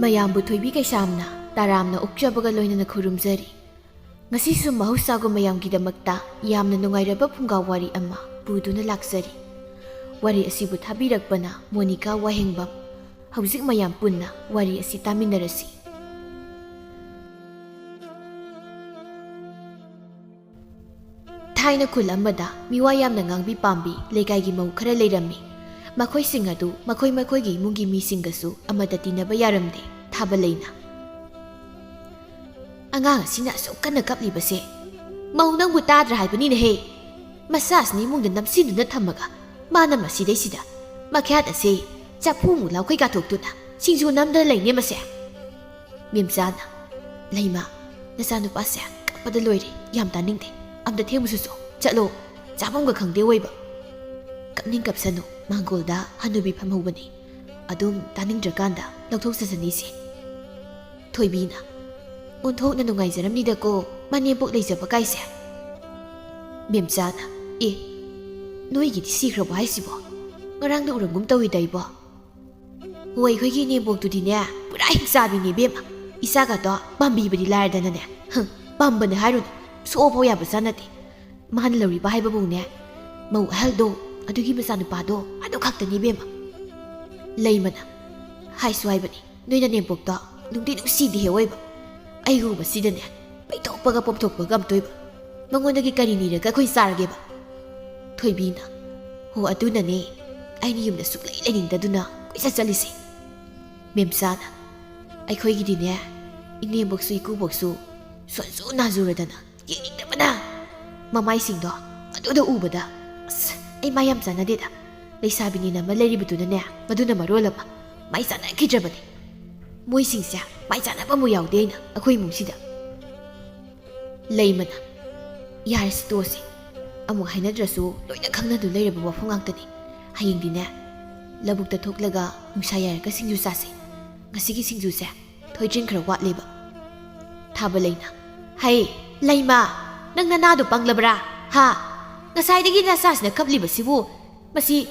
ꯃꯌꯥꯝꯕꯨ ꯊꯣꯏꯕꯤ ꯀꯩꯁꯥꯝꯅ ꯇꯥꯔꯥꯝꯅ ꯑꯣꯛꯆꯕꯒ ꯂꯣꯏꯅꯅ ꯈꯨꯔꯨꯝꯖꯔꯤ꯫ ꯉꯁꯤꯁꯨ ꯃꯍꯧꯁꯥꯒꯨꯝ ꯃꯌꯥꯝꯒꯤꯗꯃꯛꯇ ꯌꯥꯝꯅ ꯅꯨꯡꯉꯥꯏꯔꯕ ꯐꯨꯡꯒꯥ ꯋꯥꯔꯤ ꯑꯃ ꯄꯨꯗꯨꯅ ꯂꯥꯛꯆꯔꯤ꯫ ꯋꯥꯔꯤ ꯑꯁꯤꯕꯨ ꯊꯥꯕꯤꯔꯛꯄꯅ ꯃꯣꯅꯤꯀꯥ ꯋꯥꯍꯦꯡꯕꯝ꯫ ꯍꯧꯖꯤꯛ ꯃꯌꯥꯝ ꯄꯨꯟꯅ ꯋꯥꯔꯤ ꯑꯁꯤ ꯇꯥꯃꯤꯟꯅꯔꯁꯤ꯫ ꯊꯥꯏꯅ ꯈꯨꯜ ꯑꯃꯗ ꯃꯤꯋꯥ ꯌꯥꯝꯅ ꯉꯥꯡꯕꯤ ꯄꯥꯝꯕꯤ ꯂꯩꯀꯥꯏꯒꯤ ꯃꯧ ꯈꯔ ꯂꯩꯔꯝꯃꯤ꯫ ꯃꯈꯣꯏꯁꯤꯡ ꯑꯗꯨ ꯃꯈꯣꯏꯒꯤ ꯏꯃꯨꯡꯒꯤ ꯃꯤꯁꯤꯡꯒꯁꯨ ꯑꯃꯠꯇ ꯇꯤꯟꯅꯕ ꯌꯥꯔꯝꯗꯦ ꯊꯥꯕ ꯂꯩꯅ꯫ ꯑꯉꯥꯡ ꯑꯁꯤꯅ ꯑꯁꯨꯛ ꯀꯟꯅ ꯀꯞꯂꯤꯕꯁꯦ ꯃꯧ ꯅꯪꯕꯨ ꯇꯥꯗ꯭ꯔꯥ ꯍꯥꯏꯕꯅꯤꯅꯦꯍꯦ꯫ ꯃꯆꯥꯁꯤꯅ ꯏꯃꯨꯡꯗ ꯅꯝꯁꯤꯟꯗꯨꯅ ꯊꯝꯃꯒ ꯃꯥꯅ ꯃꯁꯤꯗꯩꯁꯤꯗ ꯃꯈ꯭ꯌꯥꯠ ꯑꯁꯦ ꯆꯐꯨꯃꯨꯛ ꯂꯥꯎꯈꯩ ꯀꯥꯊꯣꯛꯇꯨꯅ ꯁꯤꯡꯖꯨ ꯅꯝꯗꯅ ꯂꯩꯅꯦ ꯃꯁꯦ꯫ ꯃꯦꯝꯆꯥꯅ ꯂꯩꯃ ꯅꯆꯥꯅꯨꯄꯥꯁꯦ ꯀꯞꯄꯗ ꯂꯣꯏꯔꯦ, ꯌꯥꯝ ꯇꯥꯅꯤꯡꯗꯦ, ꯑꯝꯇ ꯊꯦꯡꯕꯁꯨ ꯆꯠꯂꯣ, ꯆꯥꯐꯝꯒ ꯈꯪꯗꯦ ꯑꯣꯏꯕ꯫ ꯀꯞꯅꯤꯡ ꯀꯞꯁꯅꯨ, ꯃꯥꯡꯒꯣꯜꯗ ꯍꯅꯨꯕꯤ ꯐꯝꯍꯧꯕꯅꯤ, ꯑꯗꯨꯝ ꯇꯥꯅꯤꯡꯗ꯭ꯔꯀꯥꯟꯗ ꯂꯧꯊꯣꯛꯆꯁꯅꯤꯁꯦ꯫ ꯊꯣꯏꯕꯤꯅ ꯑꯣꯟꯊꯣꯛꯅ ꯅꯨꯡꯉꯥꯏꯖꯔꯝꯅꯤꯗꯀꯣ ꯃꯅꯦꯝꯄꯣꯛ ꯂꯩꯖꯕ ꯀꯥꯏꯁꯦ꯫ ꯃꯦꯝꯆꯥꯅ ꯅꯣꯏꯒꯤꯗꯤ ꯁꯤꯈ꯭ꯔꯕꯣ ꯍꯥꯏꯁꯤꯕꯣ? ꯉꯔꯥꯡꯗ ꯎꯔꯝꯒꯨꯝ ꯇꯧꯏꯗ ꯏꯕꯣ꯫ ꯍꯣꯏ ꯑꯩꯈꯣꯏꯒꯤ ꯏꯅꯦꯝꯄꯣꯛꯇꯨꯗꯤꯅꯦ ꯄꯨꯔꯥ ꯍꯤꯡꯆꯥꯕꯤꯅꯤ ꯏꯕꯦꯝꯃ, ꯏꯆꯥꯒꯗꯣ ꯄꯥꯝꯕꯤꯕꯗꯤ ꯂꯥꯏꯔꯗꯅꯅꯦ ꯄꯥꯝꯕꯅꯦ ꯍꯥꯏꯔꯨꯅꯨ, ꯁꯣꯛꯑꯐꯥꯎ ꯌꯥꯕ ꯆꯥꯅꯗꯦ꯫ ꯃꯥꯅ ꯂꯧꯔꯤꯕ ꯍꯥꯏꯕꯕꯨꯅꯦ ꯃꯧ ꯑꯍꯜꯗꯣ ꯑꯗꯨꯒꯤ ꯃꯆꯥꯅꯨꯄꯥꯗꯣ ꯑꯗꯨ ꯈꯛꯇꯅꯤ ꯏꯕꯦꯝꯃ꯫ ꯂꯩꯃꯅ ꯍꯥꯏꯁꯨ ꯍꯥꯏꯕꯅꯤ ꯅꯣꯏꯅ ꯅꯦꯝꯄꯣꯛꯇꯣ ꯅꯨꯡꯗꯤ ꯅꯨꯡꯁꯤꯗꯦꯍꯦ ꯑꯣꯏꯕ, ꯑꯩꯒ ꯎꯕꯁꯤꯗꯅꯦ ꯄꯩꯊꯣꯛꯄꯒ ꯄꯣꯝꯊꯣꯛꯄꯒ ꯑꯝꯇꯣꯏꯕ, ꯃꯉꯣꯟꯗꯒꯤ ꯀꯔꯤ ꯅꯤꯔꯒ ꯑꯩꯈꯣꯏ ꯆꯥꯔꯒꯦꯕ꯫ ꯊꯣꯏꯕꯤꯅ ꯍꯣ ꯑꯗꯨꯅꯅꯦ ꯑꯩꯅ ꯌꯨꯝꯗ ꯁꯨꯛꯂꯩ ꯂꯩꯅꯤꯡꯗꯗꯨꯅ ꯀꯣꯏꯆꯠ ꯆꯠꯂꯤꯁꯦ꯫ ꯃꯦꯝꯆꯥꯅ ꯑꯩꯈꯣꯏꯒꯤꯗꯤꯅꯦ ꯏꯅꯦꯝꯕꯣꯛꯁꯨ ꯏꯀꯨꯕꯣꯛꯁꯨ ꯁꯣꯟꯁꯨ ꯅꯥꯖꯨꯔꯗꯅ ꯌꯦꯡꯅꯤꯡꯗꯕꯅ ꯃꯃꯥꯏꯁꯤꯡꯗꯣ ꯑꯗꯨꯗ ꯎꯕꯗ ꯑꯁ ꯑꯩ ꯃꯥ ꯌꯥꯝ ꯆꯥꯟꯅꯗꯦꯗ꯫ ꯂꯩꯁꯥꯕꯤꯅꯤꯅ ꯑꯃ ꯂꯩꯔꯤꯕꯗꯨꯅꯅꯦ ꯃꯗꯨꯅ ꯃꯔꯣꯜ ꯑꯃ ꯃꯥꯏ ꯆꯥꯟꯅꯈꯤꯗ꯭ꯔꯕꯅꯤ꯫ ꯃꯣꯏꯁꯤꯡꯁꯦ ꯃꯥꯏ ꯆꯥꯟꯅꯕ ꯑꯃꯨꯛ ꯌꯥꯎꯗꯦ ꯑꯩꯅ ꯑꯩꯈꯣꯏ ꯏꯃꯨꯡꯁꯤꯗ꯫ ꯂꯩꯃꯅ ꯌꯥꯔꯁꯤ ꯇꯣꯛꯑꯁꯤ, ꯑꯃꯨꯛ ꯍꯥꯏꯅꯗ꯭ꯔꯁꯨ ꯂꯣꯏꯅ ꯈꯪꯅꯗꯨ ꯂꯩꯔꯕ ꯋꯥꯐꯝ ꯉꯥꯛꯇꯅꯤ꯫ ꯍꯌꯦꯡꯗꯤꯅꯦ ꯂꯧꯕꯨꯛꯇ ꯊꯣꯛꯂꯒ ꯅꯨꯡꯁꯥ ꯌꯥꯏꯔꯒ ꯁꯤꯡꯖꯨ ꯆꯥꯁꯤ꯫ ꯉꯁꯤꯒꯤ ꯁꯤꯡꯖꯨꯁꯦ ꯊꯣꯏꯗ꯭ꯔꯤꯡ ꯈꯔ ꯋꯥꯠꯂꯦꯕ꯫ ꯊꯥꯕ ꯂꯩꯅ ꯍꯩ ꯂꯩꯃ ꯅꯪ ꯅꯅꯥꯗꯣ ꯄꯪꯂꯕ꯭ꯔꯥ ꯍꯥ? ꯉꯁꯥꯏꯗꯒꯤ ꯅꯆꯥꯁꯤꯅ ꯀꯞꯂꯤꯕꯁꯤꯕꯨ ꯃꯁꯤ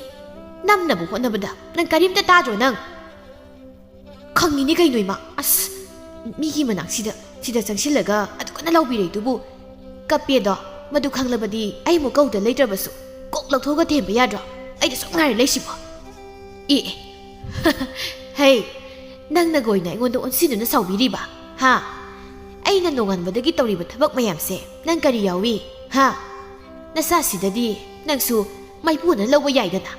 ꯅꯝꯅꯕ ꯍꯣꯠꯅꯕꯗ ꯅꯪ ꯀꯔꯤꯝꯇ ꯇꯥꯗ꯭ꯔꯣ ꯅꯪ? ꯈꯪꯉꯤꯅꯤ ꯀꯩꯅꯣ ꯏꯃꯥ, ꯑꯁ ꯃꯤꯒꯤ ꯃꯅꯥꯛꯁꯤꯗ ꯆꯪꯁꯤꯜꯂꯒ ꯑꯗꯨ ꯀꯟꯅ ꯂꯥꯎꯕꯤꯔꯛꯏꯗꯨꯕꯨ ꯀꯞꯄꯦꯗꯣ ꯃꯗꯨ ꯈꯪꯂꯕꯗꯤ ꯑꯩ ꯑꯃꯨꯛ ꯀꯧꯗ ꯂꯩꯇ꯭ꯔꯕꯁꯨ ꯀꯣꯛ ꯂꯧꯊꯣꯛꯑꯒ ꯊꯦꯝꯕ ꯌꯥꯗ꯭ꯔꯣ? ꯑꯩꯗ ꯁꯨꯝ ꯉꯥꯏꯔ ꯂꯩꯁꯤꯕꯣ? ꯍꯩ ꯅꯪꯅꯒ ꯑꯣꯏꯅ ꯑꯩꯉꯣꯟꯗ ꯑꯣꯟꯁꯤꯟꯗꯨꯅ ꯁꯥꯎꯕꯤꯔꯤꯕ ꯍꯥ? ꯑꯩꯅ ꯅꯣꯡꯉꯥꯟꯕꯗꯒꯤ ꯇꯧꯔꯤꯕ ꯊꯕꯛ ꯃꯌꯥꯝꯁꯦ ꯅꯪ ꯀꯔꯤ ꯌꯥꯎꯏ ꯍꯥ? ꯅꯆꯥꯁꯤꯗꯗꯤ ꯅꯪꯁꯨ ꯃꯥꯏꯄꯨꯅ ꯂꯧꯕ ꯌꯥꯏꯗꯅ꯫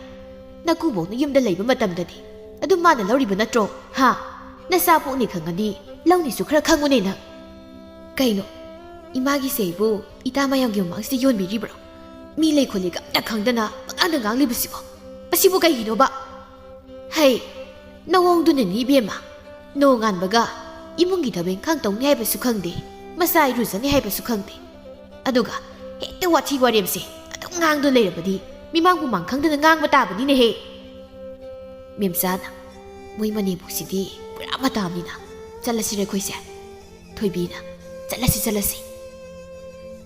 ꯅꯀꯨꯕꯣꯛꯅ ꯌꯨꯝꯗ ꯂꯩꯕ ꯃꯇꯝꯗꯗꯤ ꯑꯗꯨꯝ ꯃꯥꯅ ꯂꯧꯔꯤꯕ ꯅꯠꯇ꯭ꯔꯣ ꯍꯥ? ꯅꯆꯥ ꯄꯣꯛꯅꯤ ꯈꯪꯉꯗꯤ ꯂꯧꯅꯤꯁꯨ ꯈꯔ ꯈꯪꯉꯨꯅꯦ ꯅꯪ꯫ ꯀꯩꯅꯣ ꯏꯃꯥꯒꯤꯁꯦ ꯑꯩꯕꯨ ꯏꯇꯥ ꯃꯌꯥꯝꯒꯤ ꯃꯃꯥꯡꯁꯤꯗ ꯌꯣꯟꯕꯤꯔꯤꯕ꯭ꯔꯣ? ꯃꯤ ꯂꯩ ꯈꯣꯠꯂꯤꯒ ꯑꯝꯇ ꯈꯪꯗꯅ ꯄꯪꯉꯥꯡꯗ ꯉꯥꯡꯂꯤꯕꯁꯤꯕꯣ, ꯃꯁꯤꯕꯨ ꯀꯩꯒꯤꯅꯣꯕ? ꯍꯩ ꯅꯋꯣꯡꯗꯨꯅꯅꯤ ꯏꯕꯦꯝꯃ, ꯅꯣꯡꯉꯥꯟꯕꯒ ꯏꯃꯨꯡꯒꯤ ꯊꯕꯛ ꯏꯪꯈꯥꯡ ꯇꯧꯅꯤ ꯍꯥꯏꯕꯁꯨ ꯈꯪꯗꯦ, ꯃꯆꯥ ꯏꯔꯨꯖꯅꯤ ꯍꯥꯏꯕꯁꯨ ꯈꯪꯗꯦ, ꯑꯗꯨꯒ ꯍꯦꯛꯇ ꯋꯥꯊꯤ ꯋꯥꯔꯦꯝꯁꯦ ꯑꯗꯨꯝ ꯉꯥꯡꯗꯨ ꯂꯩꯔꯕꯗꯤ ꯃꯤꯃꯥꯡ ꯃꯃꯥꯡ ꯈꯪꯗꯅ ꯉꯥꯡꯕ ꯇꯥꯕꯅꯤꯅꯦꯍꯦ꯫ ꯃꯦꯝꯆꯥꯅ ꯃꯣꯏ ꯃꯅꯦꯝꯕꯣꯛꯁꯤꯗꯤ ꯄꯨꯔꯥ ꯃꯇꯥꯝꯅꯤꯅ ꯆꯠꯂꯁꯤꯔ ꯑꯩꯈꯣꯏꯁꯦ꯫ ꯊꯣꯏꯕꯤꯅ ꯆꯠꯂꯁꯤ꯫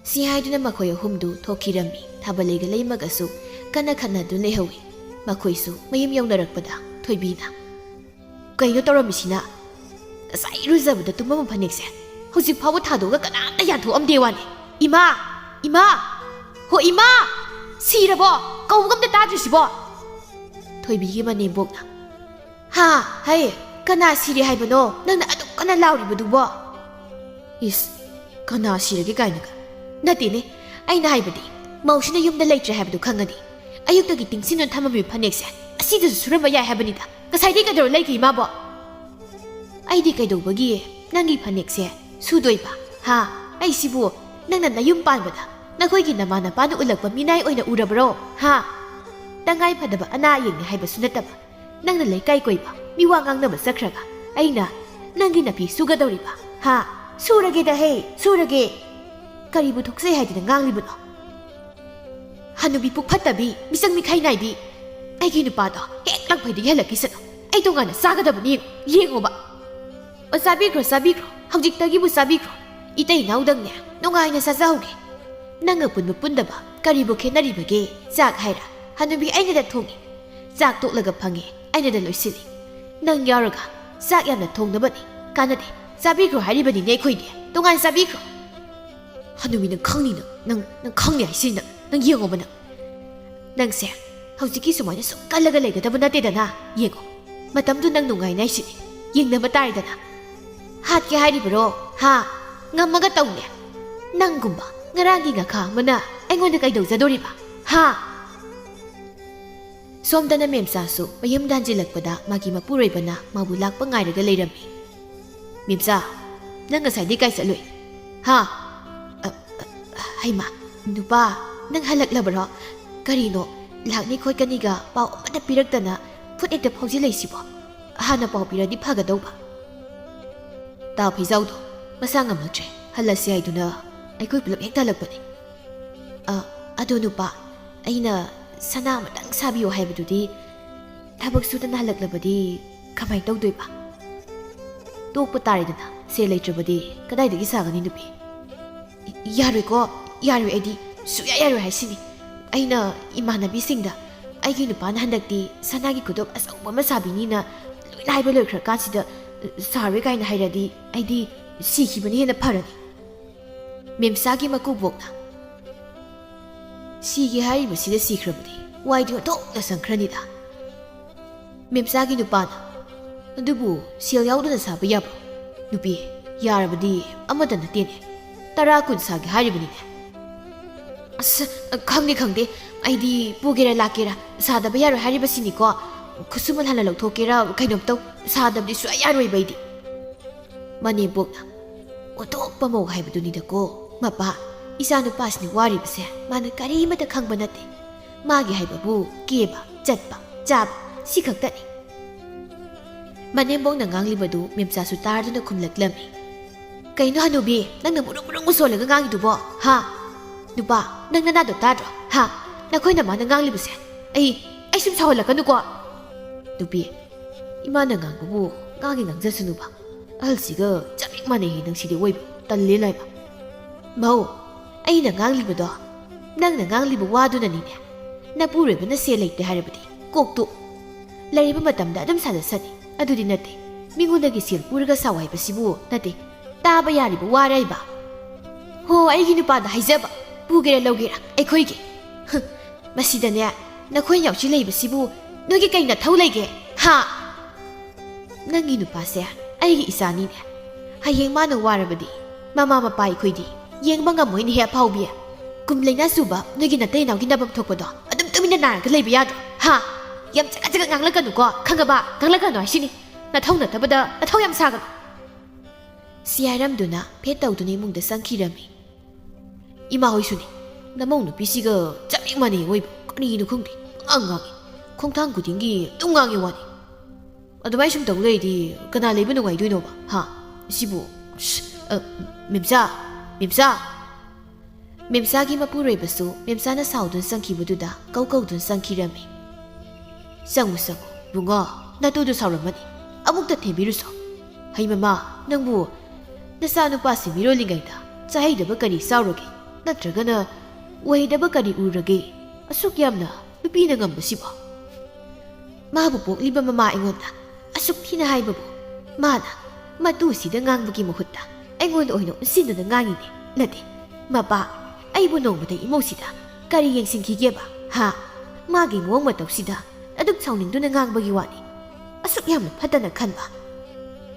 ꯁꯤ ꯍꯥꯏꯗꯨꯅ ꯃꯈꯣꯏ ꯑꯍꯨꯝꯗꯨ ꯊꯣꯛꯈꯤꯔꯝꯃꯤ꯫ ꯊꯥꯕꯂꯩꯒ ꯂꯩꯃꯒꯁꯨ ꯀꯟꯅ ꯈꯟꯅꯗꯨꯅ ꯂꯩꯍꯧꯏ꯫ ꯃꯈꯣꯏꯁꯨ ꯃꯌꯨꯝ ꯌꯧꯅꯔꯛꯄꯗ ꯊꯣꯏꯕꯤꯅ ꯀꯩꯅꯣ ꯇꯧꯔꯝꯃꯤꯁꯤꯅ? ꯉꯁꯥꯏ ꯏꯔꯨꯖꯕꯗ ꯇꯨꯝꯃꯝꯕ ꯐꯅꯦꯛꯁꯦ ꯍꯧꯖꯤꯛ ꯐꯥꯎꯕ ꯊꯥꯗꯣꯛꯑꯒ ꯀꯅꯥꯝꯇ ꯌꯥꯟꯊꯣꯛꯑꯝꯗꯦ ꯋꯥꯅꯤ꯫ ꯏꯃꯥ ꯍꯣ ꯏꯃꯥ ꯁꯤꯔꯕꯣ? ꯀꯧꯕꯒ ꯑꯝꯇ ꯇꯥꯗ꯭ꯔꯤꯁꯤꯕꯣ? ꯊꯣꯏꯕꯤꯒꯤ ꯃꯅꯦꯝꯕꯣꯛꯅ ꯍꯩ ꯀꯅꯥ ꯁꯤꯔꯦ ꯍꯥꯏꯕꯅꯣ ꯅꯪꯅ ꯑꯗꯨꯛ ꯀꯟꯅ ꯂꯥꯎꯔꯤꯕꯗꯨꯕꯣ? ꯏꯁ ꯀꯅꯥ ꯁꯤꯔꯒꯦ ꯀꯥꯏꯅꯒ? ꯅꯠꯇꯦꯅꯦ ꯑꯩꯅ ꯍꯥꯏꯕꯗꯤ ꯃꯧꯁꯤꯅ ꯌꯨꯝꯗ ꯂꯩꯇ꯭ꯔꯦ ꯍꯥꯏꯕꯗꯨ ꯈꯪꯉꯗꯤ ꯑꯌꯨꯛꯇꯒꯤ ꯇꯤꯡꯁꯤꯟꯗꯨꯅ ꯊꯝꯃꯝꯃꯤꯕ ꯐꯅꯦꯛꯁꯦ ꯑꯁꯤꯗꯁꯨ ꯁꯨꯔꯝꯕ ꯌꯥꯏ ꯍꯥꯏꯕꯅꯤꯗ꯫ ꯉꯁꯥꯏꯗꯒꯤ ꯀꯩꯗꯧꯔ ꯂꯩꯒꯦ ꯏꯃꯥꯕꯣ? ꯑꯩꯗꯤ ꯀꯩꯗꯧꯕꯒꯤ ꯅꯪꯒꯤ ꯐꯅꯦꯛꯁꯦ ꯁꯨꯗꯣꯏꯕ ꯍꯥ? ꯑꯩꯁꯤꯕꯨ ꯅꯪꯅ ꯅꯌꯨꯝ ꯄꯥꯟꯕꯗ ꯅꯈꯣꯏꯒꯤ ꯅꯃꯥ ꯅꯄꯥꯅ ꯎꯠꯂꯛꯄ ミꯅꯥꯏ ꯑꯣꯏꯅ ꯎꯔꯕ꯭ꯔꯣ ꯍꯥ? ꯇꯉꯥꯏ ꯐꯗꯕ ꯑꯅꯥ ꯑꯌꯦꯛꯅꯤ ꯍꯥꯏꯕꯁꯨ ꯅꯠꯇꯕ ꯅꯪꯅ ꯂꯩꯀꯥꯏ ꯀꯣꯏꯕ ꯃꯤꯋꯥ ꯉꯥꯡꯅꯕ ꯆꯠꯈ꯭ꯔꯒ ꯑꯩꯅ ꯅꯪꯒꯤ ꯅꯥꯄꯤ ꯁꯨꯒꯗꯧꯔꯤꯕ ꯍꯥ? ꯁꯨꯔꯒꯦꯗ ꯍꯦ ꯁꯨꯔꯒꯦ, ꯀꯔꯤꯕꯨ ꯊꯣꯛꯆꯩ ꯍꯥꯏꯗꯅ ꯉꯥꯡꯂꯤꯕꯅꯣ? ꯍꯅꯨꯕꯤ ꯄꯨꯛ ꯐꯠꯇꯕꯤ ꯃꯤꯆꯪ ꯃꯤꯈꯥꯏ ꯅꯥꯏꯕꯤ, ꯑꯩꯒꯤ ꯅꯨꯄꯥꯗꯣ ꯍꯦꯛ ꯂꯪꯐꯩꯗꯒꯤ ꯍꯜꯂꯛꯈꯤꯁꯅꯨ, ꯑꯩ ꯇꯣꯉꯥꯟꯅ ꯆꯥꯒꯗꯕꯅꯤ ꯌꯦꯡꯉꯣꯕ꯫ ꯆꯥꯕꯤꯈ꯭ꯔꯣ ꯍꯧꯖꯤꯛꯇꯒꯤꯕꯨ ꯆꯥꯕꯤꯈ꯭ꯔꯣ, 이따 이나우당네 농아이나 사자오게 낭가 분부 뿐다바 까리부 캐나리바게 짝 하이라 하누비 아이나다 통이 짝 독라가 방에 아이나다 로이시리 낭 야르가 ꯆꯥꯛ ꯌꯥꯝꯅ ꯊꯣꯡꯅꯕꯅꯤ ꯀꯥꯟꯅꯗꯦ ꯆꯥꯕꯤꯈ꯭ꯔꯣ ꯍꯥꯏꯔꯤꯕꯅꯤꯅꯦ ꯑꯩꯈꯣꯏꯗꯤ ꯇꯣꯉꯥꯟ ꯆꯥꯕꯤꯈ꯭ꯔꯣ ꯍꯅꯨꯃꯤ ꯅꯪ ꯈꯪꯅꯤ ꯅꯪ ꯈꯪꯅꯤ ꯍꯥꯏꯁꯤ ꯅꯪ ꯌꯦꯡꯉꯣꯕ ꯅꯪꯁꯦ ꯍꯧꯖꯤꯛꯀꯤ ꯁꯨꯃꯥꯏꯅ ꯁꯨꯝ ꯀꯜꯂꯒ ꯂꯩꯒꯗꯕ ꯅꯠꯇꯦꯗꯅ ꯌꯦꯡꯉꯣ ꯃꯇꯝꯗꯨ ꯅꯪ ꯅꯨꯡꯉꯥꯏꯅꯥꯏꯁꯤꯅꯤ ꯌꯦꯡꯅꯕ ꯇꯥꯔꯦꯗꯅ ꯍꯥꯠꯀꯦ ꯍꯥꯏꯔꯤꯕꯔꯣ ꯍꯥ ꯉꯝꯃꯒ ꯇꯧꯅꯦ ꯅꯪꯒꯨꯝꯕ ꯉꯔꯥꯡꯒꯤ ꯉꯈꯥ ꯑꯃꯅ ꯑꯩꯉꯣꯟꯗ ꯀꯩꯗꯧꯖꯗꯣꯔꯤꯕ ꯍꯥ ꯁꯣꯝꯗꯅ ꯃꯦꯝꯆꯥꯁꯨ ꯃꯌꯨꯝꯗ ꯍꯟꯖꯤꯜꯂꯛꯄꯗ ꯃꯥꯒꯤ ꯃꯄꯨꯔꯣꯏꯕꯅ ꯃꯥꯕꯨ ꯂꯥꯛꯄ ꯉꯥꯏꯔꯒ ꯂꯩꯔꯝꯃꯤ ꯃꯦꯝꯆꯥ ꯅꯪ ꯉꯁꯥꯏꯗꯤ ꯀꯥꯏ ꯆꯠꯂꯨꯏ ꯍꯥ ꯍꯩꯃꯥ ꯅꯨꯄꯥ ꯅꯪ ꯍꯜꯂꯛꯂꯕꯔꯣ ꯀꯔꯤꯅꯣ ꯂꯥꯛꯅꯤ ꯈꯣꯠꯀꯅꯤꯒ ꯄꯥꯎ ꯑꯃꯠꯇ ꯄꯤꯔꯛꯇꯅ ꯐꯨꯠ ꯍꯦꯛꯇ ꯐꯥꯎꯖꯤꯜꯂꯛꯏꯁꯤꯕꯣ ꯍꯥꯟꯅ ꯄꯥꯎ ꯄꯤꯔꯗꯤ ꯐꯒꯗꯧꯕ ꯇꯥ ꯐꯩꯖꯥꯎꯗꯣ ꯃꯁꯥ ꯉꯝꯃꯛꯇ꯭ꯔꯦ ꯍꯜꯂꯁꯤ ꯍꯥꯏꯗꯨꯅ ꯑꯩꯈꯣꯏ ꯄꯨꯂꯞ ꯍꯦꯛꯇ ꯍꯜꯂꯛꯄꯅꯤ ꯑꯗꯣ ꯅꯨꯄꯥ ꯑꯩꯅ ꯁꯅꯥ ꯑꯃꯇꯪ ꯁꯥꯕꯤꯌꯣ ꯍꯥꯏꯕꯗꯨꯗꯤ ꯊꯕꯛ ꯁꯨꯗꯅ ꯍꯜꯂꯛꯂꯕꯗꯤ ꯀꯃꯥꯏꯅ ꯇꯧꯗꯣꯏꯕ ꯇꯣꯛꯄ ꯇꯥꯔꯦꯗꯅ ꯁꯦꯜ ꯂꯩꯇ꯭ꯔꯕꯗꯤ ꯀꯗꯥꯏꯗꯒꯤ ꯁꯥꯒꯅꯤ ꯅꯨꯄꯤ ꯌꯥꯔꯣꯏꯀꯣ ꯌꯥꯔꯣꯏ ꯑꯩꯗꯤ ꯁꯨꯡꯌꯥ ꯌꯥꯔꯣꯏ ꯍꯥꯏꯁꯤꯅꯤ ꯑꯩꯅ ꯏꯃꯥꯟꯅꯕꯤꯁꯤꯡꯗ ꯑꯩꯒꯤ ꯅꯨꯄꯥꯅ ꯍꯟꯗꯛꯇꯤ ꯁꯅꯥꯒꯤ ꯈꯨꯗꯣꯞ ꯑꯆꯧꯕ ꯑꯃ ꯁꯥꯕꯤꯅꯤꯅ ꯂꯣꯏꯅ ꯍꯥꯏꯕ ꯂꯣꯏꯈ꯭ꯔꯀꯥꯟꯁꯤꯗ ꯁꯥꯔꯣꯏ ꯀꯥꯏꯅ ꯍꯥꯏꯔꯗꯤ ꯑꯩꯗꯤ ꯁꯤꯈꯤꯕꯅ ꯍꯦꯟꯅ ꯐꯔꯅꯤ ꯃꯦꯝꯆꯥꯒꯤ ꯃꯀꯨꯕꯣꯛꯅ ꯁꯤꯒꯦ ꯍꯥꯏꯔꯤꯕꯁꯤꯗ ꯁꯤꯈ꯭ꯔꯕꯗꯤ ꯋꯥꯏꯗꯤ ꯑꯣꯟꯊꯣꯛꯅ ꯁꯪꯈ꯭ꯔꯅꯤꯗ ꯃꯦꯝꯆꯥꯒꯤ ꯅꯨꯄꯥꯅ ꯑꯗꯨꯕꯨ ꯁꯦꯜ ꯌꯥꯎꯗꯅ ꯁꯥꯕ ꯌꯥꯕ꯭ꯔꯣ ꯅꯨꯄꯤ ꯌꯥꯔꯕꯗꯤ ꯑꯃꯗ ꯅꯠꯇꯦꯅꯦ 10 ꯀꯨꯟ ꯁꯥꯒꯦ ꯍꯥꯏꯔꯤꯕꯅꯤꯅꯦ ꯑꯁ ꯈꯪꯗꯦ ꯑꯩꯗꯤ ꯄꯨꯒꯦꯔꯥ ꯂꯥꯛꯀꯦꯔꯥ ꯁꯥꯗꯕ ꯌꯥꯔꯣꯏ ꯍꯥꯏꯔꯤꯕꯁꯤꯅꯤꯀꯣ ꯈꯨꯠꯁꯨꯃꯟ ꯍꯥꯟꯅ ꯂꯧꯊꯣꯛꯀꯦꯔꯥ ꯀꯩꯅꯣꯝ ꯇꯧ ꯁꯥꯗꯕꯗꯤ ꯁꯨꯡꯌꯥ ꯌꯥꯔꯣꯏꯕ ꯑꯩꯗꯤ ꯃꯅꯦꯝꯕꯣꯛꯅ ꯑꯣꯟꯊꯣꯛꯄ ꯃꯧ ꯍꯥꯏꯕꯗꯨꯅꯤꯗꯀꯣ ꯃꯄꯥ ꯏꯆꯥ ꯅꯨꯄꯥꯁꯤꯅ ꯋꯥꯔꯤꯕꯁꯦ ꯃꯥꯅ ꯀꯔꯤꯃꯠꯇ ꯈꯪꯕ ꯅꯠꯇꯦ ꯃꯥꯒꯤ ꯍꯥꯏꯕꯕꯨ ꯀꯦꯕ ꯆꯠꯄ ꯆꯥꯕ ꯁꯤ ꯈꯛꯇꯅꯤ ꯃꯅꯦꯝꯕꯣꯛꯅ ꯉꯥꯡꯂꯤꯕꯗꯨ ꯃꯦꯝꯆꯥꯁꯨ ꯇꯥꯔꯗꯨꯅ ꯈꯨꯝꯂꯛꯂꯝꯃꯤ ꯀꯩꯅꯣ ꯍꯅꯨꯕꯤ ꯅꯪꯅ ꯃꯨꯔꯨꯡ ꯁꯣꯜꯂꯒ ꯉꯥꯡꯉꯤꯗꯨꯕꯣ ꯍꯥ ꯅꯨꯄꯥ ꯅꯪ ꯅꯅꯥꯗꯣ ꯇꯥꯗ꯭ꯔꯣ ꯍꯥ ꯅꯈꯣꯏꯅ ꯃꯥꯅ ꯉꯥꯡꯂꯤꯕꯁꯦ ꯑꯩ ꯁꯨꯝ ꯁꯥꯎꯍꯜꯂꯛꯀꯅꯨꯀꯣ ꯅꯨꯄꯤ ꯏꯃꯥꯅ ꯉꯥꯡꯕꯕꯨ ꯉꯥꯡꯖꯁꯅꯨꯕ ꯑꯍꯜꯁꯤꯒ ꯆꯞ ꯍꯦꯛ ꯃꯥꯟꯅꯩ ꯅꯪꯁꯤꯗꯤ ꯑꯣꯏꯕ ꯇꯜꯂꯦ ꯂꯥꯏꯕ ꯃꯧ ꯑꯩꯅ ꯉꯥꯡꯂꯤꯕꯗꯣ ꯅꯪꯅ ꯉꯥꯡꯂꯤꯕ ꯋꯥꯗꯨꯅꯅꯤꯅꯦ ꯅꯄꯨꯔꯣꯏꯕꯅ ꯁꯦꯜ ꯂꯩꯇꯦ ꯍꯥꯏꯔꯕꯗꯤ ꯀꯣꯛꯇꯨ ꯂꯩꯔꯤꯕ ꯃꯇꯝꯗ ꯑꯗꯨꯝ ꯁꯥꯖꯁꯅꯤ ꯑꯗꯨꯗꯤ ꯅꯠꯇꯦ ꯃꯤꯉꯣꯟꯗꯒꯤ ꯁꯦꯜ ꯄꯨꯔꯒ ꯁꯥꯎ ꯍꯥꯏꯕꯁꯤꯕꯨ ꯅꯠꯇꯦ ꯇꯥꯕ ꯌꯥꯔꯤꯕ ꯋꯥꯔꯥꯏꯕ ꯍꯣ ꯑꯩꯒꯤ ꯅꯨꯄꯥꯗ ꯍꯥꯏꯖꯕ ꯄꯨꯒꯦꯔꯥ ꯂꯧꯒꯦꯔꯥ ꯑꯩꯈꯣꯏꯒꯤ ꯃꯁꯤꯗꯅꯦ ꯅꯈꯣꯏ ꯌꯥꯎꯁꯤꯜꯂꯛꯏꯕꯁꯤꯕꯨ ꯅꯣꯏꯒꯤ ꯀꯩ ꯅꯊꯧ ꯂꯩꯒꯦ ꯍꯥ ꯅꯪꯒꯤ ꯅꯨꯄꯥꯁꯦ ꯑꯩꯒꯤ ꯏꯆꯥꯅꯤꯅꯦ ꯍꯌꯦꯡ ꯃꯥꯅ ꯋꯥꯔꯕꯗꯤ ꯃꯃꯥ ꯃꯄꯥ ꯑꯩꯈꯣꯏꯗꯤ ꯌꯦꯡꯕ ꯉꯝꯃꯣꯏꯅꯦ ꯍꯦ ꯑꯐꯥꯎꯕꯤ ꯀꯨꯝ ꯂꯩꯅꯥ ꯁꯨꯕ ꯅꯣꯏꯒꯤ ꯅꯇꯩ ꯅꯥꯎꯒꯤ ꯅꯥꯐꯝ ꯊꯣꯛꯄꯗꯣ ꯑꯗꯨꯝ ꯇꯨꯃꯤꯟꯅ ꯅꯥꯔꯒ ꯂꯩꯕ ꯌꯥꯗ꯭ꯔꯣ ꯍꯥ ꯌꯥꯝ ꯆꯒꯠ ꯉꯥꯡꯂꯛꯀꯅꯨꯀꯣ ꯈꯪꯉꯕ ꯉꯥꯡꯂꯛꯀꯅꯨ ꯍꯥꯏꯁꯤꯅꯤ ꯅꯊꯧ ꯅꯠꯇꯕꯗ ꯅꯊꯧ ꯌꯥꯝ ꯁꯥꯒꯅꯨ ꯁꯤ ꯍꯥꯏꯔꯝꯗꯨꯅ ꯐꯦꯠ ꯇꯧꯗꯨꯅ ꯏꯃꯨꯡꯗ ꯆꯪꯈꯤꯔꯝꯃꯤ ꯏꯃꯥ ꯍꯣꯏꯁꯨꯅꯤ ꯅꯃꯧ ꯅꯨꯄꯤꯁꯤꯒ ꯆꯞ ꯍꯦꯛ ꯃꯥꯟꯅꯩ ꯑꯣꯏꯕ ꯀꯔꯤꯅꯣ ꯈꯪꯗꯦ ꯉꯥꯡꯉꯤ ꯈꯣꯡꯊꯥꯡ ꯈꯨꯗꯤꯡꯒꯤ ꯑꯗꯨꯝ ꯉꯥꯡꯉꯤ ꯋꯥꯅꯤ ꯑꯗꯨꯃꯥꯏꯅ ꯁꯨꯝ ꯇꯧ ꯂꯩꯔꯗꯤ ꯀꯅꯥ ꯂꯩꯕ ꯅꯨꯡꯉꯥꯏꯗꯣꯏꯅꯣꯕ ꯍꯥ ꯁꯤꯕꯨ ꯃꯦꯝꯆꯥꯒꯤ ꯃꯄꯨꯔꯣꯏꯕꯁꯨ ꯃꯦꯝꯆꯥꯅ ꯁꯥꯎꯗꯨꯅ ꯆꯪꯈꯤꯕꯗꯨꯗ ꯀꯧꯗꯨꯅ ꯆꯪꯈꯤꯔꯝꯃꯤ ꯆꯪꯉꯨ ꯕꯨꯡꯉꯣ ꯅꯇꯨꯗꯨ ꯁꯥꯎꯔꯝꯃꯅꯤ ꯑꯃꯨꯛꯇ ꯊꯦꯝꯕꯤꯔꯨꯁꯣ ꯍꯩ ꯃꯃꯥ ꯅꯪꯕꯨ ꯅꯆꯥ ꯅꯨꯄꯥꯁꯤ ꯃꯤꯔꯣꯜꯂꯤꯉꯩꯗ ꯆꯥꯍꯩꯗꯕ ꯀꯔꯤ ꯆꯥꯎꯔꯒꯦ ꯅꯠꯇ꯭ꯔꯒꯅ ꯑꯣꯏꯗꯕ ꯀꯔꯤ ꯎꯔꯒꯦ ꯑꯁꯨꯛ ꯌꯥꯝꯅ ꯅꯨꯄꯤꯅ ꯉꯝꯕꯁꯤꯕꯣ ꯃꯥꯕꯨ ꯄꯣꯛꯂꯤꯕ ꯃꯃꯥ ꯑꯩꯉꯣꯟꯗ ꯑꯁꯨꯛ ꯊꯤꯅ ꯍꯥꯏꯕꯕꯨ ꯃꯥꯅ ꯃꯇꯨꯁꯤꯗ ꯉꯥꯡꯕꯒꯤ ꯃꯍꯨꯠꯇ ꯑꯩꯉꯣꯟꯗ ꯑꯣꯏꯅ ꯑꯣꯟꯁꯤꯟꯗꯨꯅ ꯉꯥꯡꯉꯤꯅꯦ ꯅꯠꯇꯦ ꯃꯄꯥ ꯑꯩꯕꯨ ꯅꯣꯡꯃꯗ ꯏꯃꯧꯁꯤꯗ ꯀꯔꯤ ꯌꯦꯡꯁꯤꯟꯈꯤꯒꯦꯕ ꯍꯥ ꯃꯥꯒꯤ ꯃꯑꯣꯡ ꯃꯇꯧꯁꯤꯗ ꯑꯗꯨꯛ ꯁꯥꯎꯅꯤꯡꯗꯨꯅ ꯉꯥꯡꯕꯒꯤ ꯋꯥꯅꯤ ꯑꯁꯨꯛ ꯌꯥꯝꯅ ꯐꯠꯇꯅ ꯈꯟꯕ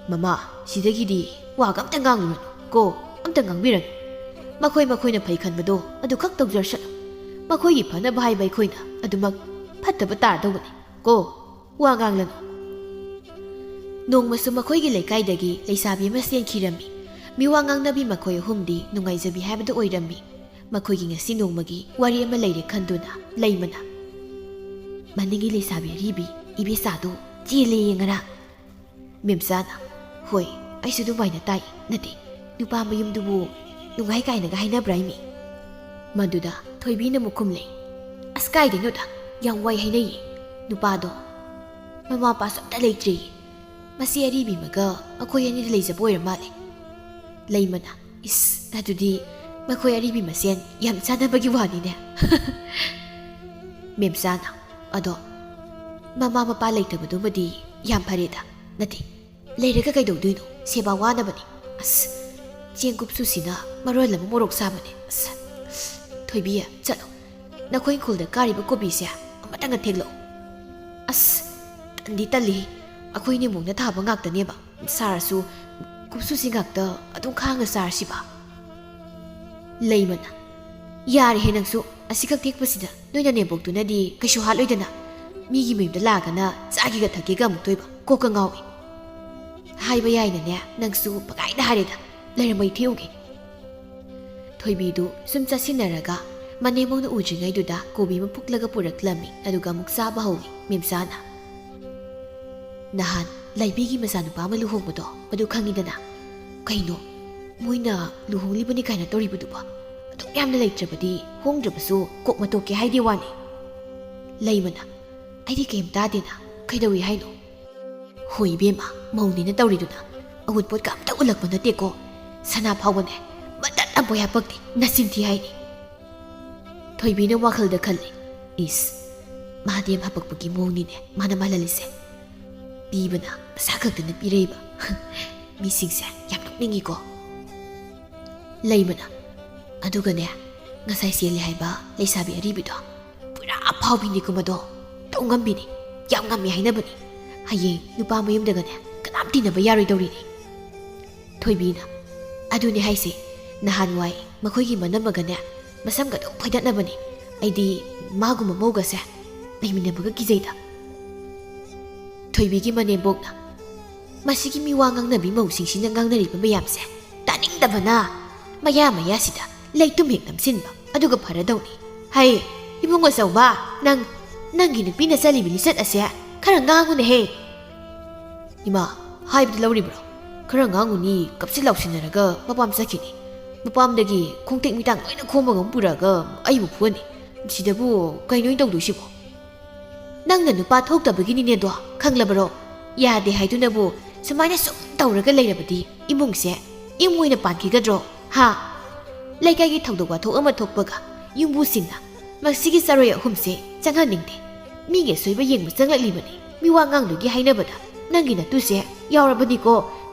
ꯃꯃꯥ ꯁꯤꯗꯒꯤꯗꯤ ꯋꯥꯒ ꯑꯝꯇ ꯉꯥꯡꯂꯨꯔꯅꯨ ꯀꯣ ꯑꯝꯇ ꯉꯥꯡꯕꯤꯔꯅꯨ ꯃꯈꯣꯏꯅ ꯐꯩ ꯈꯟꯕꯗꯣ ꯑꯗꯨ ꯈꯛ ꯇꯧꯖꯔꯁꯅꯨ ꯃꯈꯣꯏꯒꯤ ꯐꯅꯕ ꯍꯥꯏꯕ ꯑꯩꯈꯣꯏꯅ ꯑꯗꯨꯃꯛ ꯐꯠꯇꯕ ꯇꯥꯔꯗꯧꯕꯅꯤ ꯀꯣ ꯋꯥ ꯉꯥꯡꯂꯅꯨ ꯅꯣꯡꯃꯁꯨ ꯃꯈꯣꯏꯒꯤ ꯂꯩꯀꯥꯏꯗꯒꯤ ꯂꯩꯁꯥꯕꯤ ꯑꯃ ꯆꯦꯟꯈꯤꯔꯝꯃꯤ ꯃꯤꯋꯥ ꯉꯥꯡꯅꯕꯤ ꯃꯈꯣꯏ ꯑꯍꯨꯝꯗꯤ ꯅꯨꯡꯉꯥꯏꯖꯕꯤ ꯍꯥꯏꯕꯗꯨ ꯑꯣꯏꯔꯝꯃꯤ ꯃꯈꯣꯏꯒꯤ ꯉꯁꯤ ꯅꯣꯡꯃꯒꯤ ꯋꯥꯔꯤ ꯑꯃ ꯂꯩꯔꯦ ꯈꯟꯗꯨꯅ ꯂꯩꯃꯅ ꯃꯅꯤꯡꯒꯤ ꯂꯩꯁꯥꯕꯤ ꯑꯔꯤꯕꯤ ꯏꯕꯦꯆꯥꯗꯨ ꯆꯦꯜꯂꯦꯌꯦ ꯉꯔꯥꯡ ꯃꯦꯝꯆꯥꯅ ꯍꯣꯏ ꯑꯩꯁꯨ ꯑꯗꯨꯃꯥꯏꯅ ꯇꯥꯏ ꯅꯠꯇꯦ ꯅꯨꯄꯥ ꯃꯌꯨꯝꯗꯨꯕꯨ ꯅꯨꯡꯉꯥꯏ ꯀꯥꯏꯅꯒ ꯍꯥꯏꯅꯕ꯭ꯔꯥ ꯏꯃꯤ ꯃꯗꯨꯗ ꯊꯣꯏꯕꯤꯅ ꯑꯃꯨꯛ ꯈꯨꯝꯂꯦ ꯑꯁ ꯀꯥꯏꯗꯩꯅꯣꯗ ꯌꯥꯝ ꯋꯥꯏ ꯍꯥꯏꯅꯩꯌꯦ ꯅꯨꯄꯥꯗꯣ ꯃꯃꯥ ꯃꯄꯥꯁꯨ ꯑꯝꯇ ꯂꯩꯇ꯭ꯔꯦꯌꯦ ꯃꯁꯤ ꯑꯔꯤꯕꯤꯃꯒ ꯑꯩꯈꯣꯏ ꯑꯅꯤꯗ ꯂꯩꯖꯕ ꯑꯣꯏꯔ ꯃꯥꯜꯂꯦ ꯂꯩꯃꯅ ꯏꯁ ꯑꯗꯨꯗꯤ ꯃꯈꯣꯏ ꯑꯔꯤꯕꯤ ꯃꯁꯦꯟ ꯌꯥꯝ ꯆꯥꯟꯅꯕꯒꯤ ꯋꯥꯅꯤꯅꯦ ꯃꯦꯝꯆꯥꯅ ꯑꯗꯣ ꯃꯃꯥ ꯃꯄꯥ ꯂꯩꯇꯕꯗꯨꯃꯗꯤ ꯌꯥꯝ ꯐꯔꯦꯗ ꯅꯠꯇꯦ ꯂꯩꯔꯒ ꯀꯩꯗꯧꯗꯣꯏꯅꯣ ꯁꯦꯕꯥ ꯋꯥꯅꯕꯅꯤ ꯑꯁ ꯆꯦꯡꯀꯨꯞꯁꯨꯁꯤꯅ ꯃꯔꯣꯜ ꯑꯃ ꯃꯣꯔꯣꯛ ꯁꯥꯕꯅꯦ ꯑꯁ ꯊꯣꯏꯕꯤ ꯆꯠꯂꯣ ꯅꯈꯣꯏ ꯏꯪꯈꯣꯜꯗ ꯀꯥꯔꯤꯕ ꯀꯣꯕꯤꯁꯦ ꯑꯃꯇꯪꯒ ꯊꯦꯛꯂꯛꯑꯣ ꯑꯁ ꯇꯟꯗꯤ ꯇꯜꯂꯤ ꯑꯩꯈꯣꯏ ꯅꯦꯝꯕꯣꯛꯅ ꯊꯥꯕ ꯉꯥꯛꯇꯅꯦꯕ ꯁꯥꯔꯁꯨ ꯀꯨꯞꯁꯨꯁꯤ ꯉꯥꯛꯇ ꯑꯗꯨꯝ ꯈꯥꯡꯉ ꯆꯥꯔꯁꯤꯕ ꯂꯩꯃꯅ ꯌꯥꯔꯦꯍꯦ ꯅꯪꯁꯨ ꯑꯁꯤꯈꯛ ꯊꯦꯛꯄꯁꯤꯗ ꯅꯣꯏꯅ ꯅꯦꯝꯕꯣꯛꯇꯨꯅꯗꯤ ꯀꯩꯁꯨ ꯍꯥꯠꯂꯣꯏꯗꯅ ꯃꯤꯒꯤ ꯃꯌꯨꯝꯗ ꯂꯥꯛꯑꯒꯅ ꯆꯥꯒꯦꯒ ꯊꯛꯀꯦꯒ ꯑꯃꯨꯛ ꯇꯣꯏꯕ ꯀꯣꯛꯀ ꯉꯥꯎꯏ ꯍꯥꯏꯕ ꯌꯥꯏꯅꯅꯦ ꯅꯪꯁꯨ ꯄꯪꯍꯥꯏꯗ ꯍꯥꯏꯔꯦꯗ ꯂꯩꯔꯝꯃꯩ ꯊꯦꯛꯎꯒꯦ ꯊꯣꯏꯕꯤꯗꯨ ꯁꯨꯝ ꯆꯠꯁꯤꯟꯅꯔꯒ ꯃꯅꯦꯝꯕꯣꯛꯅ ꯎꯗ꯭ꯔꯤꯉꯩꯗꯨꯗ ꯀꯣꯕꯤ ꯑꯃ ꯐꯨꯛꯂꯒ ꯄꯨꯔꯛꯂꯝꯃꯤ ꯑꯗꯨꯒ ꯑꯃꯨꯛ ꯆꯥꯕ ꯍꯧꯏ ꯃꯦꯝꯆꯥꯅ ꯅꯍꯥꯟ ꯂꯩꯕꯤꯒꯤ ꯃꯆꯥꯅꯨꯄꯥ ꯑꯃ ꯂꯨꯍꯣꯡꯕꯗꯣ ꯃꯗꯨ ꯈꯪꯉꯤꯗꯅ ꯀꯩꯅꯣ ꯃꯣꯏꯅ ꯂꯨꯍꯣꯡꯂꯤꯕꯅꯤ ꯀꯥꯏꯅ ꯇꯧꯔꯤꯕꯗꯨꯕ ꯑꯗꯨꯛ ꯌꯥꯝꯅ ꯂꯩꯇ꯭ꯔꯕꯗꯤ ꯍꯣꯡꯗ꯭ꯔꯕꯁꯨ ꯀꯣꯛ ꯃꯇꯣꯛꯀꯦ ꯍꯥꯏꯗꯤ ꯋꯥꯅꯤ ꯂꯩꯃꯅ ꯑꯩꯗꯤ ꯀꯩꯝ ꯇꯥꯗꯦꯅ ꯀꯩꯗꯧꯏ ꯍꯥꯏꯅꯣ ꯍꯣꯏ ꯏꯕꯦꯝꯃ ꯃꯧꯅꯤꯅ ꯇꯧꯔꯤꯗꯨꯅ ꯑꯋꯨꯟꯄꯣꯠꯀ ꯑꯝꯇ ꯎꯠꯂꯛꯄ ꯅꯠꯇꯦꯀꯣ ꯁꯅꯥ ꯐꯥꯎꯕꯅꯦ ꯃꯇꯠ ꯑꯃꯐꯥꯎ ꯍꯥꯞꯄꯛꯇꯦ ꯅꯆꯤꯟꯊꯤ ꯍꯥꯏꯅꯤ ꯊꯣꯏꯕꯤꯅ ꯋꯥꯈꯜꯗ ꯈꯜꯂꯤ ꯏꯁ ꯃꯍꯥꯗꯦꯝ ꯍꯥꯄꯛꯄꯒꯤ ꯃꯑꯣꯡꯅꯤꯅꯦ ꯃꯥꯅ ꯃꯥꯜꯍꯜꯂꯤꯁꯦ ꯄꯤꯕꯅ ꯃꯁꯥ ꯈꯛꯇꯅ ꯄꯤꯔꯛꯏꯕ ꯃꯤꯁꯤꯡꯁꯦ ꯌꯥꯝ ꯅꯣꯛꯅꯤꯡꯉꯤꯀꯣ ꯂꯩꯃꯅ ꯑꯗꯨꯒꯅꯦ ꯉꯁꯥꯏ ꯆꯦꯜꯂꯦ ꯍꯥꯏꯕ ꯂꯩꯁꯥꯕꯤ ꯑꯔꯤꯕꯤꯗꯣ ꯄꯨꯔꯥ ꯑꯐꯥꯎꯕꯤꯅꯤꯀꯣ ꯃꯗꯣ ꯇꯧ ꯉꯝꯕꯤꯅꯤ ꯌꯥꯝ ꯉꯝꯃꯤ ꯍꯥꯏꯅꯕꯅꯤ ꯍꯌꯦꯡ ꯅꯨꯄꯥ ꯃꯌꯨꯝꯗꯒꯅꯦ ꯀꯅꯥꯝ ꯇꯤꯟꯅꯕ ꯌꯥꯔꯣꯏꯗꯧꯔꯤꯅꯤ ꯊꯣꯏꯕꯤꯅ ꯑꯗꯨꯅꯦ ꯍꯥꯏꯁꯦ ꯅꯍꯥꯟꯋꯥꯏ ꯃꯈꯣꯏꯒꯤ ꯃꯅꯝꯃꯒꯅꯦ ꯃꯁꯝꯒ ꯑꯗꯨꯝ ꯐꯣꯏꯗꯠꯅꯕꯅꯤ ꯑꯩꯗꯤ ꯃꯥꯒꯨꯝꯕ ꯃꯧꯒꯁꯦ ꯂꯩꯃꯤꯟꯅꯕꯒ ꯀꯤꯖꯩꯗ ꯊꯣꯏꯕꯤꯒꯤ ꯃꯅꯦꯝꯕꯣꯛꯅ ꯃꯁꯤꯒꯤ ꯃꯤꯋꯥ ꯉꯥꯡꯅꯕꯤ ꯃꯧꯁꯤꯡꯁꯤꯅ ꯉꯥꯡꯅꯔꯤꯕ ꯃꯌꯥꯝꯁꯦ ꯇꯥꯅꯤꯡꯗꯕꯅ ꯃꯌꯥ ꯃꯌꯥꯁꯤꯗ ꯂꯩꯇꯨꯝ ꯍꯦꯛ ꯅꯝꯁꯤꯟꯕ ꯑꯗꯨꯒ ꯐꯔꯗꯧꯅꯤ ꯍꯩ ꯏꯕꯨꯡ ꯑꯆꯧꯕ ꯅꯪꯒꯤ ꯅꯨꯄꯤꯅ ꯆꯠꯂꯤꯕ ꯂꯤꯆꯠ ꯑꯁꯦ ꯈꯔ ꯉꯥꯡꯉꯨꯅꯦꯍꯦ ꯏꯃꯥ ꯍꯥꯏꯕꯗꯤ ꯂꯧꯔꯤꯕ꯭ꯔꯣ ꯈꯔ ꯉꯥꯡꯉꯨꯅꯤ ꯀꯞꯁꯤꯟ ꯂꯥꯎꯁꯤꯟꯅꯔꯒ ꯃꯄꯥꯝ ꯆꯠꯈꯤꯅꯤ ꯃꯄꯥꯝꯗꯒꯤ ꯈꯣꯡꯇꯦꯛ ꯃꯤꯇꯥꯡ ꯂꯣꯏꯅ ꯈꯣꯝꯃꯒ ꯄꯨꯔꯛꯑꯒ ꯑꯩꯕꯨ ꯐꯨꯍꯟꯅꯤ ꯁꯤꯗꯕꯨ ꯀꯩꯅꯣ ꯇꯧꯗꯣꯏꯁꯤꯕꯣ ꯅꯪꯅ ꯅꯨꯄꯥ ꯊꯣꯛꯇꯕꯒꯤꯅꯤꯅꯦꯗꯣ ꯈꯪꯂꯕꯔꯣ ꯌꯥꯗꯦ ꯍꯥꯏꯗꯨꯅꯕꯨ ꯁꯨꯃꯥꯏꯅ ꯁꯨꯝ ꯇꯧꯔꯒ ꯂꯩꯔꯕꯗꯤ ꯏꯃꯨꯡꯁꯦ ꯏꯃꯨꯡ ꯑꯣꯏꯅ ꯄꯥꯟꯈꯤꯒꯗ꯭ꯔꯣ ꯍꯥ ꯂꯩꯀꯥꯏꯒꯤ ꯊꯧꯗꯣꯛ ꯋꯥꯊꯣꯛ ꯑꯃ ꯊꯣꯛꯄꯒ ꯌꯨꯝꯕꯨꯁꯤꯡꯅ ꯃꯁꯤꯒꯤ ꯆꯔꯣꯏ ꯑꯍꯨꯝꯁꯦ ꯆꯪꯍꯟꯅꯤꯡꯗꯦ ꯃꯤꯒꯤ ꯑꯁꯣꯏꯕ ꯌꯦꯡꯕ ꯆꯪꯂꯛꯂꯤꯕꯅꯤ ꯃꯤꯋꯥ ꯉꯥꯡꯗꯨꯒꯤ ꯍꯥꯏꯅꯕꯗ ꯅꯪꯒꯤ ꯅꯇꯨꯁꯦ ꯌꯥꯎꯔꯕꯅꯤꯀꯣ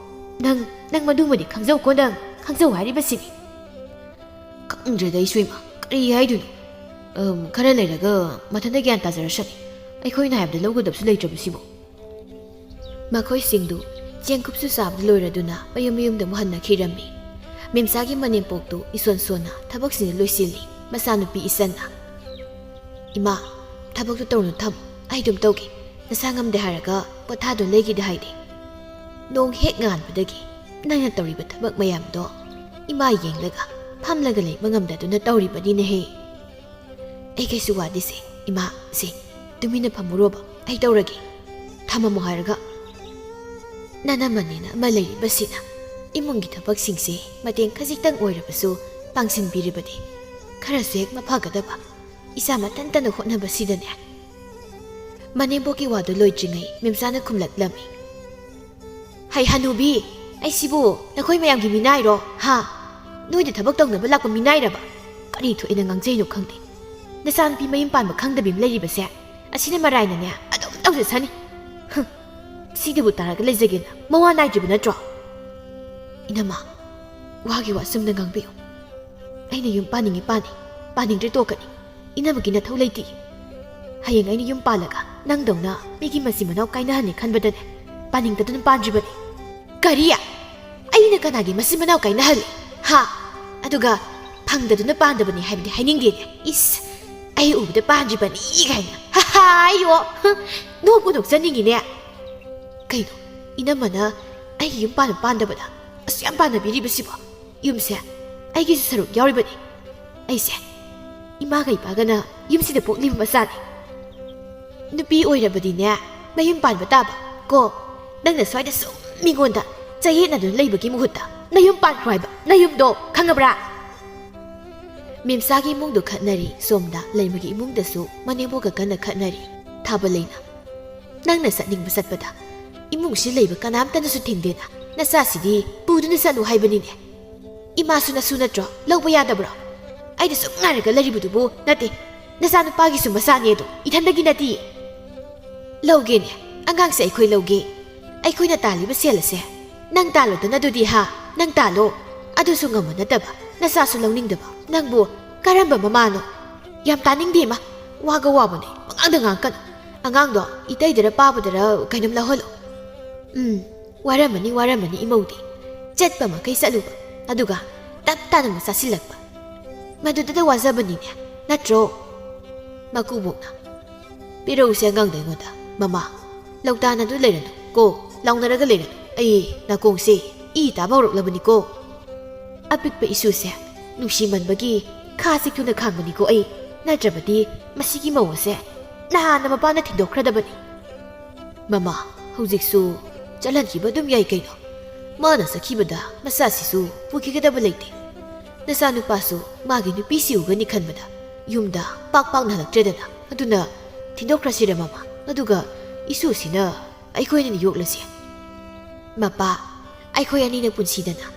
ꯅꯪ ꯃꯗꯨꯃꯗꯤ ꯈꯪꯖꯧꯀꯣ ꯅꯪ ꯈꯪꯖꯧ ꯍꯥꯏꯔꯤꯕꯁꯤꯅꯤ ꯈꯪꯗ꯭ꯔꯦꯗ ꯑꯩꯁꯨ ꯏꯃꯥ ꯀꯔꯤ ꯍꯥꯏꯗꯣꯏꯅꯣ ꯈꯔ ꯂꯩꯔꯒ ꯃꯊꯟꯇ ꯒ꯭ꯌꯥꯟ ꯇꯥꯖꯔꯁꯅꯤ ꯑꯩꯈꯣꯏꯅ ꯍꯥꯏꯕꯗ ꯂꯧꯒꯗꯕꯁꯨ ꯂꯩꯇ꯭ꯔꯕꯁꯤꯕꯨ ꯃꯈꯣꯏꯁꯤꯡꯗꯨ ꯆꯦꯡꯀꯨꯞꯁꯨ ꯆꯥꯕꯗ ꯂꯣꯏꯔꯗꯨꯅ ꯃꯌꯨꯝꯗ ꯑꯃꯨꯛ ꯍꯟꯅꯈꯤꯔꯝꯃꯤ ꯃꯦꯝꯆꯥꯒꯤ ꯃꯅꯦꯝꯄꯣꯛꯇꯨ ꯏꯁꯣꯟ ꯁꯣꯟꯅ ꯊꯕꯛꯁꯤꯡ ꯂꯣꯏꯁꯤꯜꯂꯤ ꯃꯆꯥꯅꯨꯄꯤ ꯏꯆꯟꯅ ꯏꯃꯥ ꯊꯕꯛꯇꯨ ꯇꯧꯔꯨꯅꯨ ꯊꯝꯃꯨ ꯑꯩ ꯑꯗꯨꯝ ꯇꯧꯒꯦ ꯅꯁꯥ ꯉꯝꯗꯦ ꯍꯥꯏꯔꯒ ꯄꯣꯊꯥꯗꯨ ꯂꯩꯒꯤꯗ ꯍꯥꯏꯗꯤ ꯅꯣꯡ ꯍꯦꯛ ꯉꯥꯟꯕꯗꯒꯤ ꯅꯪꯅ ꯇꯧꯔꯤꯕ ꯊꯕꯛ ꯃꯌꯥꯝꯗꯣ ꯏꯃꯥ ꯌꯦꯡꯂꯒ ꯐꯝꯂꯒ ꯂꯩꯕ ꯉꯝꯗꯗꯨꯅ ꯇꯧꯔꯤꯕꯅꯤꯅꯦꯍꯦ ꯑꯩ ꯀꯩꯁꯨ ꯋꯥꯗꯦꯁꯦ ꯏꯃꯥ ꯁꯦ ꯇꯨꯃꯤꯟꯅ ꯐꯝꯃꯨꯔꯣꯕ ꯑꯩ ꯇꯧꯔꯒꯦ ꯊꯝꯃꯝꯃꯣ ꯍꯥꯏꯔꯒ ꯅꯅꯝꯃꯅꯦꯅ ꯑꯃ ꯂꯩꯔꯤꯕꯁꯤꯅ ꯏꯃꯨꯡꯒꯤ ꯊꯕꯛꯁꯤꯡꯁꯦ ꯃꯇꯦꯡ ꯈꯖꯤꯛꯇꯪ ꯑꯣꯏꯔꯕꯁꯨ ꯄꯥꯡꯁꯤꯟꯕꯤꯔꯤꯕꯗꯤ ꯈꯔꯁꯨ ꯍꯦꯛ ꯃꯐꯒꯗꯕ ꯏꯆꯥ ꯃꯊꯟꯇꯅ ꯍꯣꯠꯅꯕꯁꯤꯗꯅꯦ ꯃꯅꯦꯝꯕꯣꯛꯀꯤ ꯋꯥꯗꯨ ꯂꯣꯏꯗ꯭ꯔꯤꯉꯩ ꯃꯦꯝꯆꯥꯅ ꯈꯨꯝꯂꯛꯂꯝꯃꯤ ꯍꯩ ꯍꯅꯨꯕꯤ ꯑꯩꯁꯤꯕꯨ ꯅꯈꯣꯏ ꯃꯌꯥꯝꯒꯤ ꯃꯤꯅꯥꯏꯔꯣ ꯍꯥ ꯅꯣꯏꯗ ꯊꯕꯛ ꯇꯧꯅꯕ ꯂꯥꯛꯄ ꯃꯤꯅꯥꯏꯔꯕ ꯀꯔꯤ ꯊꯣꯛꯑꯦꯅ ꯉꯥꯡꯖꯩꯅꯣ ꯈꯪꯗꯦ ꯅꯆꯥꯅꯨꯄꯤ ꯃꯌꯨꯝ ꯄꯥꯟꯕ ꯈꯪꯗꯕꯤ ꯑꯃ ꯂꯩꯔꯤꯕꯁꯦ ꯑꯁꯤꯅ ꯃꯔꯥꯏꯅꯅꯦ ꯑꯗꯨꯝ ꯇꯧꯖꯁꯅꯤ ꯁꯤꯗꯕꯨ ꯇꯥꯔꯒ ꯂꯩꯖꯒꯦꯅ ꯃꯋꯥ ꯅꯥꯏꯗ꯭ꯔꯤꯕ ꯅꯠꯇ꯭ꯔꯣ ꯏꯅꯝꯃ ꯋꯥꯒꯤ ꯋꯥ ꯆꯨꯝꯅ ꯉꯥꯡꯕꯤꯌꯨ ꯑꯩꯅ ꯌꯨꯝ ꯄꯥꯅꯤꯡꯉꯤ ꯄꯥꯅꯤꯡꯗ꯭ꯔꯦ ꯇꯣꯛꯀꯅꯤ ꯏꯅꯝꯃꯒꯤ ꯅꯊꯧ ꯂꯩꯇꯦ ꯍꯌꯦꯡ ꯑꯩꯅ ꯌꯨꯝ ꯄꯥꯜꯂꯒ ꯅꯪꯗꯧꯅ ꯃꯤꯒꯤ ꯃꯆꯤ ꯃꯅꯥꯎ ꯀꯥꯏꯅꯍꯟꯅꯤ ꯈꯟꯕꯗꯅꯦ ꯄꯥꯅꯤꯡꯗꯗꯨꯅ ꯄꯥꯟꯗ꯭ꯔꯤꯕꯅꯤ ꯀꯔꯤ ꯑꯩꯅ ꯀꯅꯥꯒꯤ ꯃꯆꯤ ꯃꯅꯥꯎ ꯀꯥꯏꯅꯍꯜꯂꯤ ꯍꯥ ꯑꯗꯨꯒ ꯐꯪꯗꯗꯨꯅ ꯄꯥꯟꯗꯕꯅꯤ ꯍꯥꯏꯕꯗꯤ ꯍꯥꯏꯅꯤꯡꯗꯦꯅꯦ ꯏꯁ ꯑꯩ ꯎꯕꯗ ꯄꯥꯟꯗ꯭ꯔꯤꯕꯅꯤ ꯀꯥꯏꯅ ꯍꯥꯏꯌꯣ ꯅꯣꯛꯄꯨ ꯅꯣꯛꯆꯅꯤꯡꯉꯤꯅꯦ ꯀꯩꯅꯣ ꯏꯅꯝꯃꯅ ꯑꯩꯒꯤ ꯌꯨꯝ ꯄꯥꯟꯗꯕꯗ ꯑꯁꯨꯛ ꯌꯥꯝ ꯄꯥꯟꯅꯕꯤꯔꯤꯕꯁꯤꯕꯣ ꯌꯨꯝꯁꯦ ꯑꯩꯒꯤꯁꯨ ꯁꯔꯨꯛ ꯌꯥꯎꯔꯤꯕꯅꯤ ꯑꯩꯁꯦ ꯏꯃꯥꯒ ꯏꯄꯥꯒꯅ ꯌꯨꯝꯁꯤꯗ ꯄꯣꯛꯂꯤꯕ ꯃꯆꯥꯅꯤ ꯅꯨꯄꯤ ꯑꯣꯏꯔꯕꯗꯤꯅꯦ ꯃꯌꯨꯝ ꯄꯥꯟꯕ ꯇꯥꯕ ꯀꯣ ꯅꯪꯅ ꯁ꯭ꯋꯥꯏꯗ ꯁꯨꯝ ꯃꯤꯉꯣꯟꯗ ꯆꯌꯦꯠꯅꯗꯨꯅ ꯂꯩꯕꯒꯤ ꯃꯍꯨꯠꯇ ꯅꯌꯨꯝ ꯄꯥꯟꯈ꯭ꯔꯣ ꯍꯥꯏꯕ ꯅꯌꯨꯝꯗꯣ ꯈꯪꯉꯕ꯭ꯔꯥ ꯃꯦꯝꯆꯥꯒꯤ ꯏꯃꯨꯡꯗꯣ ꯈꯠꯅꯔꯤ ꯁꯣꯝꯗ ꯂꯩꯃꯒꯤ ꯏꯃꯨꯡꯗꯁꯨ ꯃꯅꯦꯝꯕꯣꯛꯒ ꯀꯟꯅ ꯈꯠꯅꯔꯤ ꯊꯥꯕꯂꯩꯅ ꯅꯪꯅ ꯆꯠꯅꯤꯡꯕ ꯆꯠꯄꯗ ꯏꯃꯨꯡꯁꯤ ꯂꯩꯕ ꯀꯅꯥꯝꯇꯅꯁꯨ ꯊꯤꯡꯗꯦꯅ ꯅꯆꯥꯁꯤꯗꯤ ꯄꯨꯗꯨꯅ ꯆꯠꯂꯨ ꯍꯥꯏꯕꯅꯤꯅꯦ ꯏꯃꯥꯁꯨ ꯅꯁꯨ ꯅꯠꯇ꯭ꯔꯣ ꯂꯧꯕ ꯌꯥꯗꯕ꯭ꯔꯣ ꯑꯩꯗ ꯁꯨꯝ ꯉꯥꯏꯔꯒ ꯂꯩꯔꯤꯕꯗꯨꯕꯨ ꯅꯠꯇꯦ ꯅꯆꯥꯅꯨꯄꯥꯒꯤꯁꯨ ꯃꯆꯥꯅꯤ ꯑꯗꯣ ꯏꯊꯟꯗꯒꯤ ꯅꯠꯇꯦ ꯂꯧꯒꯦꯅꯦ ꯑꯉꯥꯡꯁꯦ ꯑꯩꯈꯣꯏ ꯂꯧꯒꯦ ꯑꯩꯈꯣꯏꯅ ꯇꯥꯜꯂꯤꯕ ꯁꯦꯜ ꯑꯁꯦ ꯅꯪ ꯇꯥꯜꯂꯣꯗꯅ ꯑꯗꯨꯗꯤ ꯍꯥ ꯅꯪ ꯇꯥꯜꯂꯣ ꯑꯗꯨꯁꯨ ꯉꯝꯕ ꯅꯠꯇꯕ ꯅꯆꯥꯁꯨ ꯂꯧꯅꯤꯡꯗꯕ ꯅꯪꯕꯨ ꯀꯔꯝꯕ ꯃꯃꯥꯅꯣ ꯌꯥꯝ ꯇꯥꯅꯤꯡꯗꯦ ꯃꯥ ꯋꯥꯒ ꯋꯥꯕꯅꯦ ꯄꯉꯥꯡꯗ ꯉꯥꯡꯀꯅꯨ ꯑꯉꯥꯡꯗꯣ ꯏꯇꯩꯗꯔ ꯄꯥꯕꯗꯔ ꯀꯩꯅꯣꯝ ꯂꯧꯍꯜꯂꯣ ꯋꯥꯔꯝꯃꯅꯤ ꯏꯃꯧꯗꯤ ꯆꯠꯄ ꯃꯈꯩ ꯆꯠꯂꯨꯕ ꯑꯗꯨꯒ ꯇꯞ ꯇꯥꯅ ꯑꯃꯨꯛ ꯆꯥꯁꯤꯜꯂꯛꯄ ꯃꯗꯨꯗ ꯋꯥꯖꯕꯅꯤꯅꯦ ꯅꯠꯇ꯭ꯔꯣ ꯃꯀꯨꯕꯣꯛꯅ ꯄꯤꯔꯧꯁꯦ ꯑꯉꯥꯡꯗꯣ ꯑꯩꯉꯣꯟꯗ ꯃꯃꯥ ꯂꯧꯇꯥꯟ ꯑꯗꯨ ꯂꯩꯔꯅꯨ ꯀꯣ ꯂꯥꯎꯅꯔꯒ ꯂꯩꯔꯅꯨ ꯑꯩ ꯅꯥꯀꯣꯡꯁꯦ ꯏ ꯇꯥꯕ ꯍꯧꯔꯛꯂꯕꯅꯤꯀꯣ ꯑꯄꯤꯛꯄ ꯏꯁꯨꯁꯦ ꯅꯨꯡꯁꯤꯃꯟꯕꯒꯤ ꯈꯥꯁꯤ ꯊꯨꯅ ꯈꯥꯡꯕꯅꯤꯀꯣ ꯑꯩ ꯅꯠꯇ꯭ꯔꯕꯗꯤ ꯃꯁꯤꯒꯤ ꯃꯧ ꯑꯁꯦ ꯅꯍꯥꯟꯅ ꯃꯄꯥꯅ ꯊꯤꯟꯗꯣꯛꯈ꯭ꯔꯗꯕꯅꯤ ꯃꯃꯥ ꯍꯧꯖꯤꯛꯁꯨ ꯆꯠꯍꯟꯈꯤꯕ ꯑꯗꯨꯝ ꯌꯥꯏ ꯀꯩꯅꯣ ꯃꯥꯅ ꯆꯠꯈꯤꯕꯗ ꯃꯆꯥꯁꯤꯁꯨ ꯄꯨꯈꯤꯒꯗꯕ ꯂꯩꯇꯦ ꯅꯆꯥꯅꯨꯄꯥꯁꯨ ꯃꯥꯒꯤ ꯅꯨꯄꯤꯁꯤ ꯎꯒꯅꯤ ꯈꯟꯕꯗ ꯌꯨꯝꯗ ꯄꯥꯛꯅ ꯍꯜꯂꯛꯇ꯭ꯔꯦꯗꯅ ꯑꯗꯨꯅ ꯊꯤꯟꯗꯣꯛꯈ꯭ꯔꯁꯤꯔ ꯃꯃꯥ ꯑꯗꯨꯒ ꯏꯁꯨꯁꯤꯅ ꯑꯩꯈꯣꯏꯅ ꯌꯣꯛꯂꯁꯤ ꯃꯄꯥ ꯑꯩꯈꯣꯏ ꯑꯅꯤꯅ ꯄꯨꯟꯁꯤꯗꯅ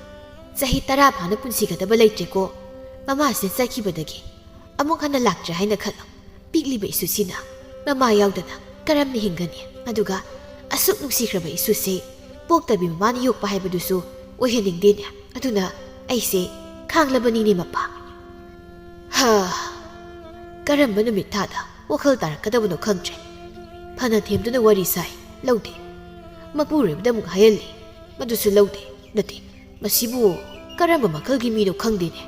ꯆꯍꯤ 10 ꯐꯥꯅ ꯄꯨꯟꯁꯤꯒꯗꯕ ꯂꯩꯇ꯭ꯔꯦꯀꯣ ꯃꯃꯥꯁꯦ ꯆꯠꯈꯤꯕꯗꯒꯤ ꯑꯃꯨꯛ ꯍꯟꯅ ꯂꯥꯛꯇ꯭ꯔꯦ ꯍꯥꯏꯅ ꯈꯜꯂꯣ ꯄꯤꯛꯂꯤꯕ ꯏꯁꯨꯁꯤꯅ ꯃꯃꯥ ꯌꯥꯎꯗꯅ ꯀꯔꯝꯅ ꯍꯤꯡꯒꯅꯤ ꯑꯗꯨꯒ ꯑꯁꯨꯛ ꯅꯨꯡꯁꯤꯈ꯭ꯔꯕ ꯏꯁꯨꯁꯦ ꯄꯣꯛꯇꯕꯤ ꯃꯃꯥꯅ ꯌꯣꯛꯄ ꯍꯥꯏꯕꯗꯨꯁꯨ ꯑꯣꯏꯍꯟꯅꯤꯡꯗꯦꯅꯦ ꯑꯗꯨꯅ ꯑꯩꯁꯦ ꯈꯥꯡꯂꯕꯅꯤꯅꯦ ꯃꯄꯥ ꯀꯔꯝꯕ ꯅꯨꯃꯤꯠ ꯊꯥꯗ ꯋꯥꯈꯜ ꯇꯥꯔꯛꯀꯗꯕꯅꯣ ꯈꯪꯗ꯭ꯔꯦ ꯐꯅ ꯊꯦꯝꯗꯨꯅ ꯋꯥꯔꯤ ꯁꯥꯏ ꯂꯧꯗꯦ ꯃꯄꯨꯔꯣꯏꯕꯗ ꯑꯃꯨꯛ ꯍꯥꯏꯍꯜꯂꯤ ꯃꯗꯨꯁꯨ ꯂꯧꯗꯦ ꯅꯠꯇꯦ ꯃꯁꯤꯕꯨ ꯀꯔꯝꯕ ꯃꯈꯜꯒꯤ ꯃꯤꯅꯣ ꯈꯪꯗꯦꯅꯦ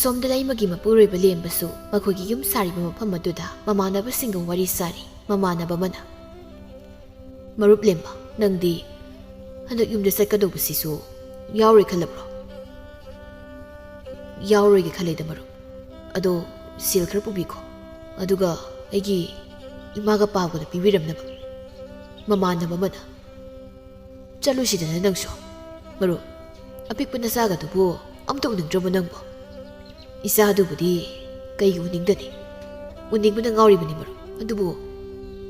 ꯁꯣꯝꯗ ꯂꯩꯃꯒꯤ ꯃꯄꯨꯔꯣꯏꯕ ꯂꯦꯝꯕꯁꯨ ꯃꯈꯣꯏꯒꯤ ꯌꯨꯝ ꯁꯥꯔꯤꯕ ꯃꯐꯝ ꯑꯗꯨꯗ ꯃꯃꯥꯟꯅꯕꯁꯤꯡꯒ ꯋꯥꯔꯤ ꯁꯥꯔꯤ ꯃꯃꯥꯟꯅꯕ ꯑꯃꯅ ꯃꯔꯨꯞ ꯂꯦꯝꯕ ꯅꯪꯗꯤ ꯍꯟꯗꯛ ꯌꯨꯝꯗ ꯆꯠꯀꯗꯧꯕꯁꯤꯁꯨ ꯌꯥꯎꯔꯣꯏ ꯈꯜꯂꯕ꯭ꯔꯣ ꯌꯥꯎꯔꯣꯏꯒꯦ ꯈꯜꯂꯦꯗ ꯃꯔꯨꯞ ꯑꯗꯣ ꯁꯦꯜ ꯈꯔ ꯄꯨꯕꯤꯈꯣ ꯑꯗꯨꯒ ꯑꯩꯒꯤ ꯏꯃꯥꯒ ꯄꯥꯕꯗ ꯄꯤꯕꯤꯔꯝꯅꯕ ꯃꯃꯥꯟꯅꯕ ꯑꯃꯅ ꯆꯠꯂꯨꯁꯤꯗꯅ ꯅꯪꯁꯨ ꯃꯔꯨꯞ ꯑꯄꯤꯛꯄ ꯅꯆꯥꯒꯗꯨꯕꯨ ꯑꯝꯇ ꯎꯅꯤꯡꯗ꯭ꯔꯕꯣ ꯅꯪꯕꯨ ꯏꯆꯥꯗꯨꯕꯨꯗꯤ ꯀꯩꯒꯤ ꯎꯅꯤꯡꯗꯅꯤ ꯎꯅꯤꯡꯕꯅ ꯉꯥꯎꯔꯤꯕꯅꯤ ꯃꯔꯨꯞ ꯑꯗꯨꯕꯨ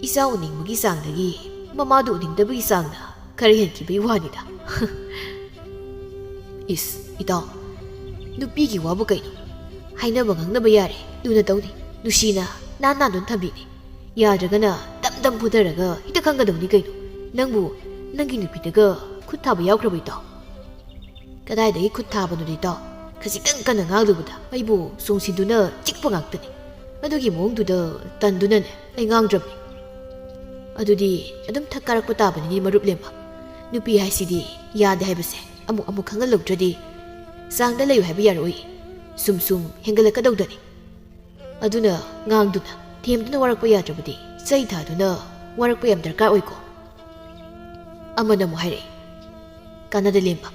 ꯏꯆꯥ ꯎꯅꯤꯡꯕꯒꯤ ꯆꯥꯡꯗꯒꯤ ꯃꯃꯥꯗꯨ ꯎꯅꯤꯡꯗꯕꯒꯤ ꯆꯥꯡꯅ ꯈꯔ ꯍꯦꯟꯈꯤꯕꯒꯤ ꯋꯥꯅꯤꯗ ꯏꯁ ꯏꯇꯥꯎ ꯅꯨꯄꯤꯒꯤ ꯋꯥꯕꯨ ꯀꯩꯅꯣ ꯍꯥꯏꯅꯕ ꯉꯥꯡꯅꯕ ꯌꯥꯔꯦ ꯂꯨꯅ ꯇꯧꯅꯤ ꯅꯨꯡꯁꯤꯅ ꯅꯥꯟꯅ ꯊꯝꯕꯤꯅꯤ ꯌꯥꯗ꯭ꯔꯒꯅ ꯗꯝ ꯐꯨꯊꯔꯒ ꯍꯦꯛꯇ ꯈꯪꯒꯗꯧꯅꯤ ꯀꯩꯅꯣ ꯅꯪꯕꯨ ꯅꯪꯒꯤ ꯅꯨꯄꯤꯗꯒ ꯈꯨꯠ ꯊꯥꯕ ꯌꯥꯎꯈ꯭ꯔꯕ ꯏꯇꯥꯎ ꯀꯗꯥꯏꯗꯒꯤ ꯈꯨꯠ ꯊꯥꯕꯅꯣ ꯏꯇꯥꯎ ꯈꯖꯤꯛꯇꯪ ꯀꯟꯅ ꯉꯥꯡꯂꯨꯕꯗ ꯑꯩꯕꯨ ꯆꯣꯡꯁꯤꯟꯗꯨꯅ ꯆꯤꯛꯄ ꯉꯥꯛꯇꯅꯤ ꯑꯗꯨꯒꯤ ꯃꯑꯣꯡꯗꯨꯗ ꯇꯟꯗꯨꯅꯅꯦ ꯑꯩ ꯉꯥꯡꯗ꯭ꯔꯕꯅꯤ ꯑꯗꯨꯗꯤ ꯑꯗꯨꯝ ꯊꯛ ꯀꯥꯔꯛꯄ ꯇꯥꯕꯅꯤꯅꯦ ꯃꯔꯨꯞ ꯂꯦꯝꯕ ꯅꯨꯄꯤ ꯍꯥꯏꯁꯤꯗꯤ ꯌꯥꯗꯦ ꯍꯥꯏꯕꯁꯦ ꯑꯃꯨꯛ ꯈꯪꯍꯜꯂꯧꯗ꯭ꯔꯗꯤ ꯆꯥꯡꯗ ꯂꯩꯌꯨ ꯍꯥꯏꯕ ꯌꯥꯔꯣꯏ ꯁꯨꯝ ꯍꯦꯟꯒꯠꯂꯛꯀꯗꯧꯗꯅꯤ ꯑꯗꯨꯅ ꯉꯥꯡꯗꯨꯅ ꯊꯦꯝꯗꯨꯅ ꯋꯥꯔꯛꯄ ꯌꯥꯗ꯭ꯔꯕꯗꯤ ꯆꯩ ꯊꯥꯗꯨꯅ ꯋꯥꯔꯛꯄ ꯌꯥꯝ ꯗꯔꯀꯥꯔ ꯑꯣꯏꯀꯣ ꯑꯃꯅ ꯑꯃꯨꯛ ꯍꯥꯏꯔꯛꯏ ꯀꯥꯟꯅꯗ ꯂꯦꯝꯕ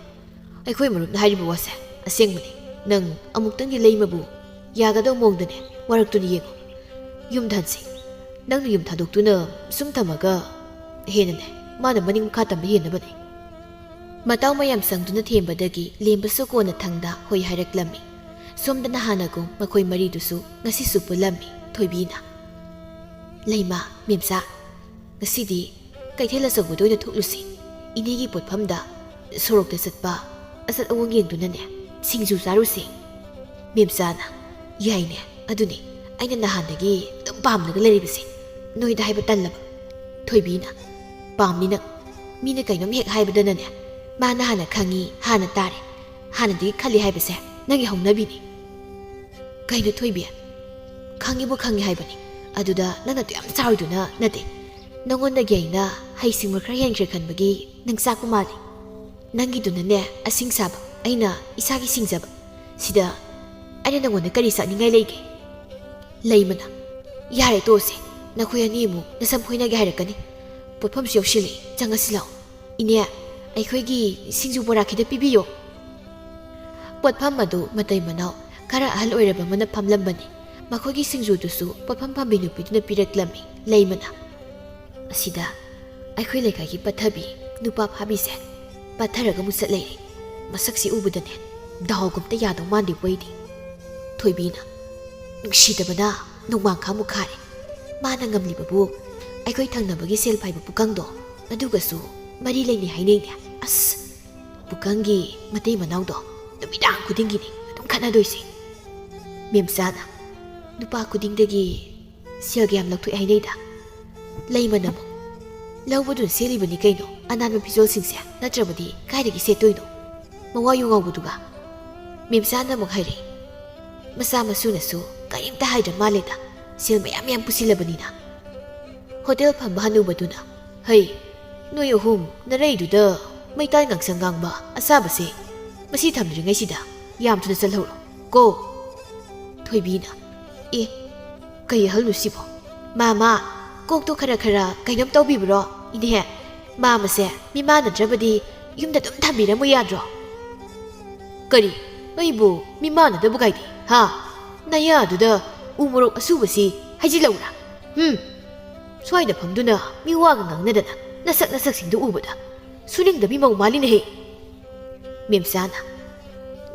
ꯑꯩꯈꯣꯏ ꯃꯔꯨꯞꯅ ꯍꯥꯏꯔꯤꯕ ꯋꯥꯁꯦ ꯑꯁꯦꯡꯕꯅꯤ ꯅꯪ ꯑꯃꯨꯛꯇꯪꯗꯤ ꯂꯩꯃꯕꯨ ꯌꯥꯒꯗꯧ ꯃꯑꯣꯡꯗꯅꯦ ꯋꯥꯔꯛꯇꯨꯅ ꯌꯦꯡꯉꯨ ꯌꯨꯝꯗ ꯍꯟꯁꯤ ꯅꯪꯅ ꯌꯨꯝ ꯊꯥꯗꯣꯛꯇꯨꯅ ꯁꯨꯝ ꯊꯝꯃꯒ ꯍꯦꯟꯅꯅꯦ ꯃꯥꯅ ꯃꯅꯤꯡ ꯃꯈꯥ ꯇꯝꯕ ꯍꯦꯟꯅꯕꯅꯤ ꯃꯇꯥꯎ ꯃꯌꯥꯝ ꯁꯪꯗꯨꯅ ꯊꯦꯝꯕꯗꯒꯤ ꯂꯦꯝꯕꯁꯨ ꯀꯣꯟꯅ ꯊꯪꯗ ꯍꯣꯏ ꯍꯥꯏꯔꯛꯂꯝꯃꯤ ꯁꯣꯝꯗꯅ ꯍꯥꯟꯅꯒꯨꯝ ꯃꯈꯣꯏ ꯃꯔꯤꯗꯨꯁꯨ ꯉꯁꯤꯁꯨ ꯄꯨꯜꯂꯝꯃꯤ ꯊꯣꯏꯕꯤꯅ ꯂꯩꯃ ꯃꯦꯝꯆꯥ ꯉꯁꯤꯗꯤ ꯀꯩꯊꯦꯜ ꯑꯆꯧꯕꯗ ꯑꯣꯏꯅ ꯊꯣꯛꯂꯨꯁꯤ ꯏꯅꯦꯒꯤ ꯄꯣꯠꯐꯝꯗ ꯁꯣꯔꯣꯛꯇ ꯆꯠꯄ ꯑꯆꯠ ꯑꯋꯣꯡ ꯌꯦꯡꯗꯨꯅꯅꯦ ꯁꯤꯡꯖꯨ ꯆꯥꯔꯨꯁꯤ ꯃꯦꯝꯆꯥꯅ ꯌꯥꯏꯅꯦ ꯑꯗꯨꯅꯤ ꯑꯩꯅ ꯅꯍꯥꯟꯗꯒꯤ ꯑꯗꯨꯝ ꯄꯥꯝꯂꯒ ꯂꯩꯔꯤꯕꯁꯦ ꯅꯣꯏꯗ ꯍꯥꯏꯕ ꯇꯜꯂꯕ ꯊꯣꯏꯕꯤꯅ ꯄꯥꯝꯅꯤ ꯅꯪ ꯃꯤꯅ ꯀꯩꯅꯣꯝ ꯍꯦꯛ ꯍꯥꯏꯕꯗꯅꯅꯦ ꯃꯥꯅ ꯍꯥꯟꯅ ꯈꯪꯉꯤ ꯍꯥꯟꯅ ꯇꯥꯔꯦ ꯍꯥꯟꯅꯗꯒꯤ ꯈꯜꯂꯤ ꯍꯥꯏꯕꯁꯦ ꯅꯪꯒꯤ ꯍꯧꯅꯕꯤꯅꯤ ꯀꯩꯅꯣ ꯊꯣꯏꯕꯤ ꯈꯪꯉꯤꯕꯨ ꯈꯪꯉꯤ ꯍꯥꯏꯕꯅꯤ ꯑꯗꯨꯗ ꯅꯪꯅ ꯌꯥꯝ ꯆꯥꯎꯔꯤꯗꯨꯅ ꯅꯠꯇꯦ ꯅꯪꯉꯣꯟꯗꯒꯤ ꯑꯩꯅ ꯍꯩꯁꯤꯡꯕ ꯈꯔ ꯍꯦꯟꯈ꯭ꯔꯦ ꯈꯟꯕꯒꯤ ꯅꯪ ꯆꯥꯛꯄ ꯃꯥꯜꯂꯤ ꯅꯪꯒꯤꯗꯨꯅꯅꯦ ꯑꯁꯤꯡ ꯁꯥꯕ ꯑꯩꯅ ꯏꯁꯥꯒꯤ ꯁꯤꯡꯖꯕ ꯁꯤꯗ ꯑꯩꯅ ꯅꯪꯉꯣꯟꯗ ꯀꯔꯤ ꯆꯥꯅꯤꯡꯉꯥꯏ ꯂꯩꯒꯦ ꯂꯩꯃꯅ ꯌꯥꯔꯦ ꯇꯣꯛꯑꯁꯦ ꯅꯈꯣꯏ ꯑꯅꯤ ꯑꯃꯨꯛ ꯅꯁꯝ ꯐꯣꯏꯅꯒꯦ ꯍꯥꯏꯔꯛꯀꯅꯤ ꯄꯣꯠꯐꯝꯁꯨ ꯌꯧꯁꯤꯜꯂꯛꯏ ꯆꯪꯉꯁꯤ ꯂꯥꯛꯑꯣ ꯏꯅꯦ ꯑꯩꯈꯣꯏꯒꯤ ꯁꯤꯡꯖꯨ ꯕꯣꯔꯥ ꯈꯤꯇ ꯄꯤꯕꯤꯌꯣ ꯄꯣꯠꯐꯝ ꯑꯗꯨ ꯃꯇꯩ ꯃꯅꯥꯎ ꯈꯔ ꯑꯍꯜ ꯑꯣꯏꯔꯕ ꯑꯃꯅ ꯐꯝꯂꯝꯕꯅꯤ ꯃꯈꯣꯏꯒꯤ ꯁꯤꯡꯖꯨꯗꯨꯁꯨ ꯄꯣꯠꯐꯝ ꯐꯝꯕꯤ ꯅꯨꯄꯤꯗꯨꯅ ꯄꯤꯔꯛꯂꯝꯃꯤ ꯂꯩꯃꯅ ꯑꯁꯤꯗ ꯑꯩꯈꯣꯏ ꯂꯩꯀꯥꯏꯒꯤ ꯄꯠꯊꯕꯤ ꯅꯨꯄꯥ ꯐꯥꯕꯤꯁꯦ ꯄꯠꯊꯔꯒ ꯃꯨꯁꯠ ꯂꯩꯔꯤ ꯃꯁꯛꯁꯤ ꯎꯕꯗꯅꯦ ꯗꯥꯎꯒꯨꯝꯇ ꯌꯥꯗꯧ ꯃꯥꯟꯗꯦ ꯋꯩꯗꯤ ꯊꯣꯏꯕꯤꯅ ꯅꯨꯡꯁꯤꯗꯕꯅ ꯅꯣꯡꯃꯥꯡꯈꯥ ꯃꯨꯛꯈꯥꯔꯦ ꯃꯥꯅ ꯉꯝꯂꯤꯕꯕꯨ ꯑꯩꯈꯣꯏ ꯊꯪꯅꯕꯒꯤ ꯁꯦꯜ ꯄꯥꯏꯕ ꯄꯨꯀꯪꯗꯣ ꯑꯗꯨꯒꯁꯨ ꯃꯔꯤ ꯂꯩꯅꯩ ꯍꯥꯏꯅꯩꯅꯦ ꯑꯁ ꯄꯨꯀꯪꯒꯤ ꯃꯇꯩ ꯃꯅꯥꯎꯗꯣ ꯅꯨꯃꯤꯗꯥꯡ ꯈꯨꯗꯤꯡꯒꯤꯅꯤ ꯑꯗꯨꯝ ꯈꯠꯅꯗꯣꯏꯁꯦ ꯃꯦꯝꯆꯥꯅ ꯅꯨꯄꯥ ꯈꯨꯗꯤꯡꯗꯒꯤ ꯁꯦꯜ ꯌꯥꯝ ꯂꯧꯊꯣꯛꯑꯦ ꯍꯥꯏꯅꯩꯗ ꯂꯩꯃꯅ ꯑꯃꯨꯛ ꯂꯧꯕꯗꯨꯅ ꯁꯦꯠꯂꯤꯕꯅꯤ ꯀꯩꯅꯣ ꯑꯅꯥꯟꯕ ꯐꯤꯖꯣꯜꯁꯤꯡꯁꯦ ꯅꯠꯇ꯭ꯔꯕꯗꯤ ꯀꯥꯏꯗꯒꯤ ꯁꯦꯠꯇꯣꯏꯅꯣ ꯃꯋꯥ ꯌꯨꯉꯧꯕꯗꯨꯒ ꯃꯦꯝꯆꯥꯅ ꯑꯃꯨꯛ ꯍꯥꯏꯔꯛꯏ ꯃꯆꯥ ꯃꯁꯨꯅꯁꯨ ꯀꯔꯤꯝꯇ ꯍꯥꯏꯗ꯭ꯔ ꯃꯥꯜꯂꯦꯗ ꯁꯦꯜ ꯃꯌꯥꯝ ꯄꯨꯁꯤꯜꯂꯕꯅꯤꯅ ꯍꯣꯇꯦꯜ ꯐꯝꯕ ꯍꯅꯨꯕꯗꯨꯅ ꯍꯩ ꯅꯣꯏ ꯑꯍꯨꯝ ꯅꯔꯩꯗꯨꯗ ꯃꯩꯇꯥꯟ ꯉꯥꯡꯁꯪ ꯉꯥꯡꯕ ꯑꯁꯥꯕꯁꯦ ꯃꯁꯤ ꯊꯝꯗ꯭ꯔꯤꯉꯩꯁꯤꯗ ꯌꯥꯝ ꯊꯨꯅ ꯆꯠꯍꯧꯔꯣ ꯀꯣ ꯊꯣꯏꯕꯤꯅ ꯑꯦ ꯀꯩ ꯑꯍꯜꯅꯣ ꯁꯤꯕꯣ ꯃꯥꯃꯥ ꯀꯣꯛꯇꯣ ꯈꯔ ꯀꯩꯅꯣꯝ ꯇꯧꯕꯤꯕ꯭ꯔꯣ ꯏꯅꯦ ꯃꯥꯃꯁꯦ ꯃꯤꯃꯥꯟꯅꯗ꯭ꯔꯕꯗꯤ ꯌꯨꯝꯗ ꯑꯗꯨꯝ ꯊꯝꯕꯤꯔꯝꯃꯨ ꯌꯥꯗ꯭ꯔꯣ ꯀꯔꯤ ꯑꯩꯕꯨ ꯃꯤꯃꯥꯟꯅꯗꯕ ꯀꯥꯏꯗꯦ ꯍꯥ ꯅꯌꯥꯗꯨꯗ ꯎ ꯃꯣꯔꯣꯛ ꯑꯁꯨꯕꯁꯤ ꯍꯩꯖꯤꯜꯂꯧꯔꯥ ꯁ꯭ꯋꯥꯏꯗ ꯐꯝꯗꯨꯅ ꯃꯤ ꯋꯥꯒ ꯉꯥꯡꯅꯗꯅ ꯅꯁꯛꯁꯤꯡꯗꯨ ꯎꯕꯗ ꯁꯨꯅꯤꯡꯗꯕꯤ ꯃꯧ ꯃꯥꯜꯂꯤꯅꯦꯍꯦ ꯃꯦꯝꯆꯥꯅ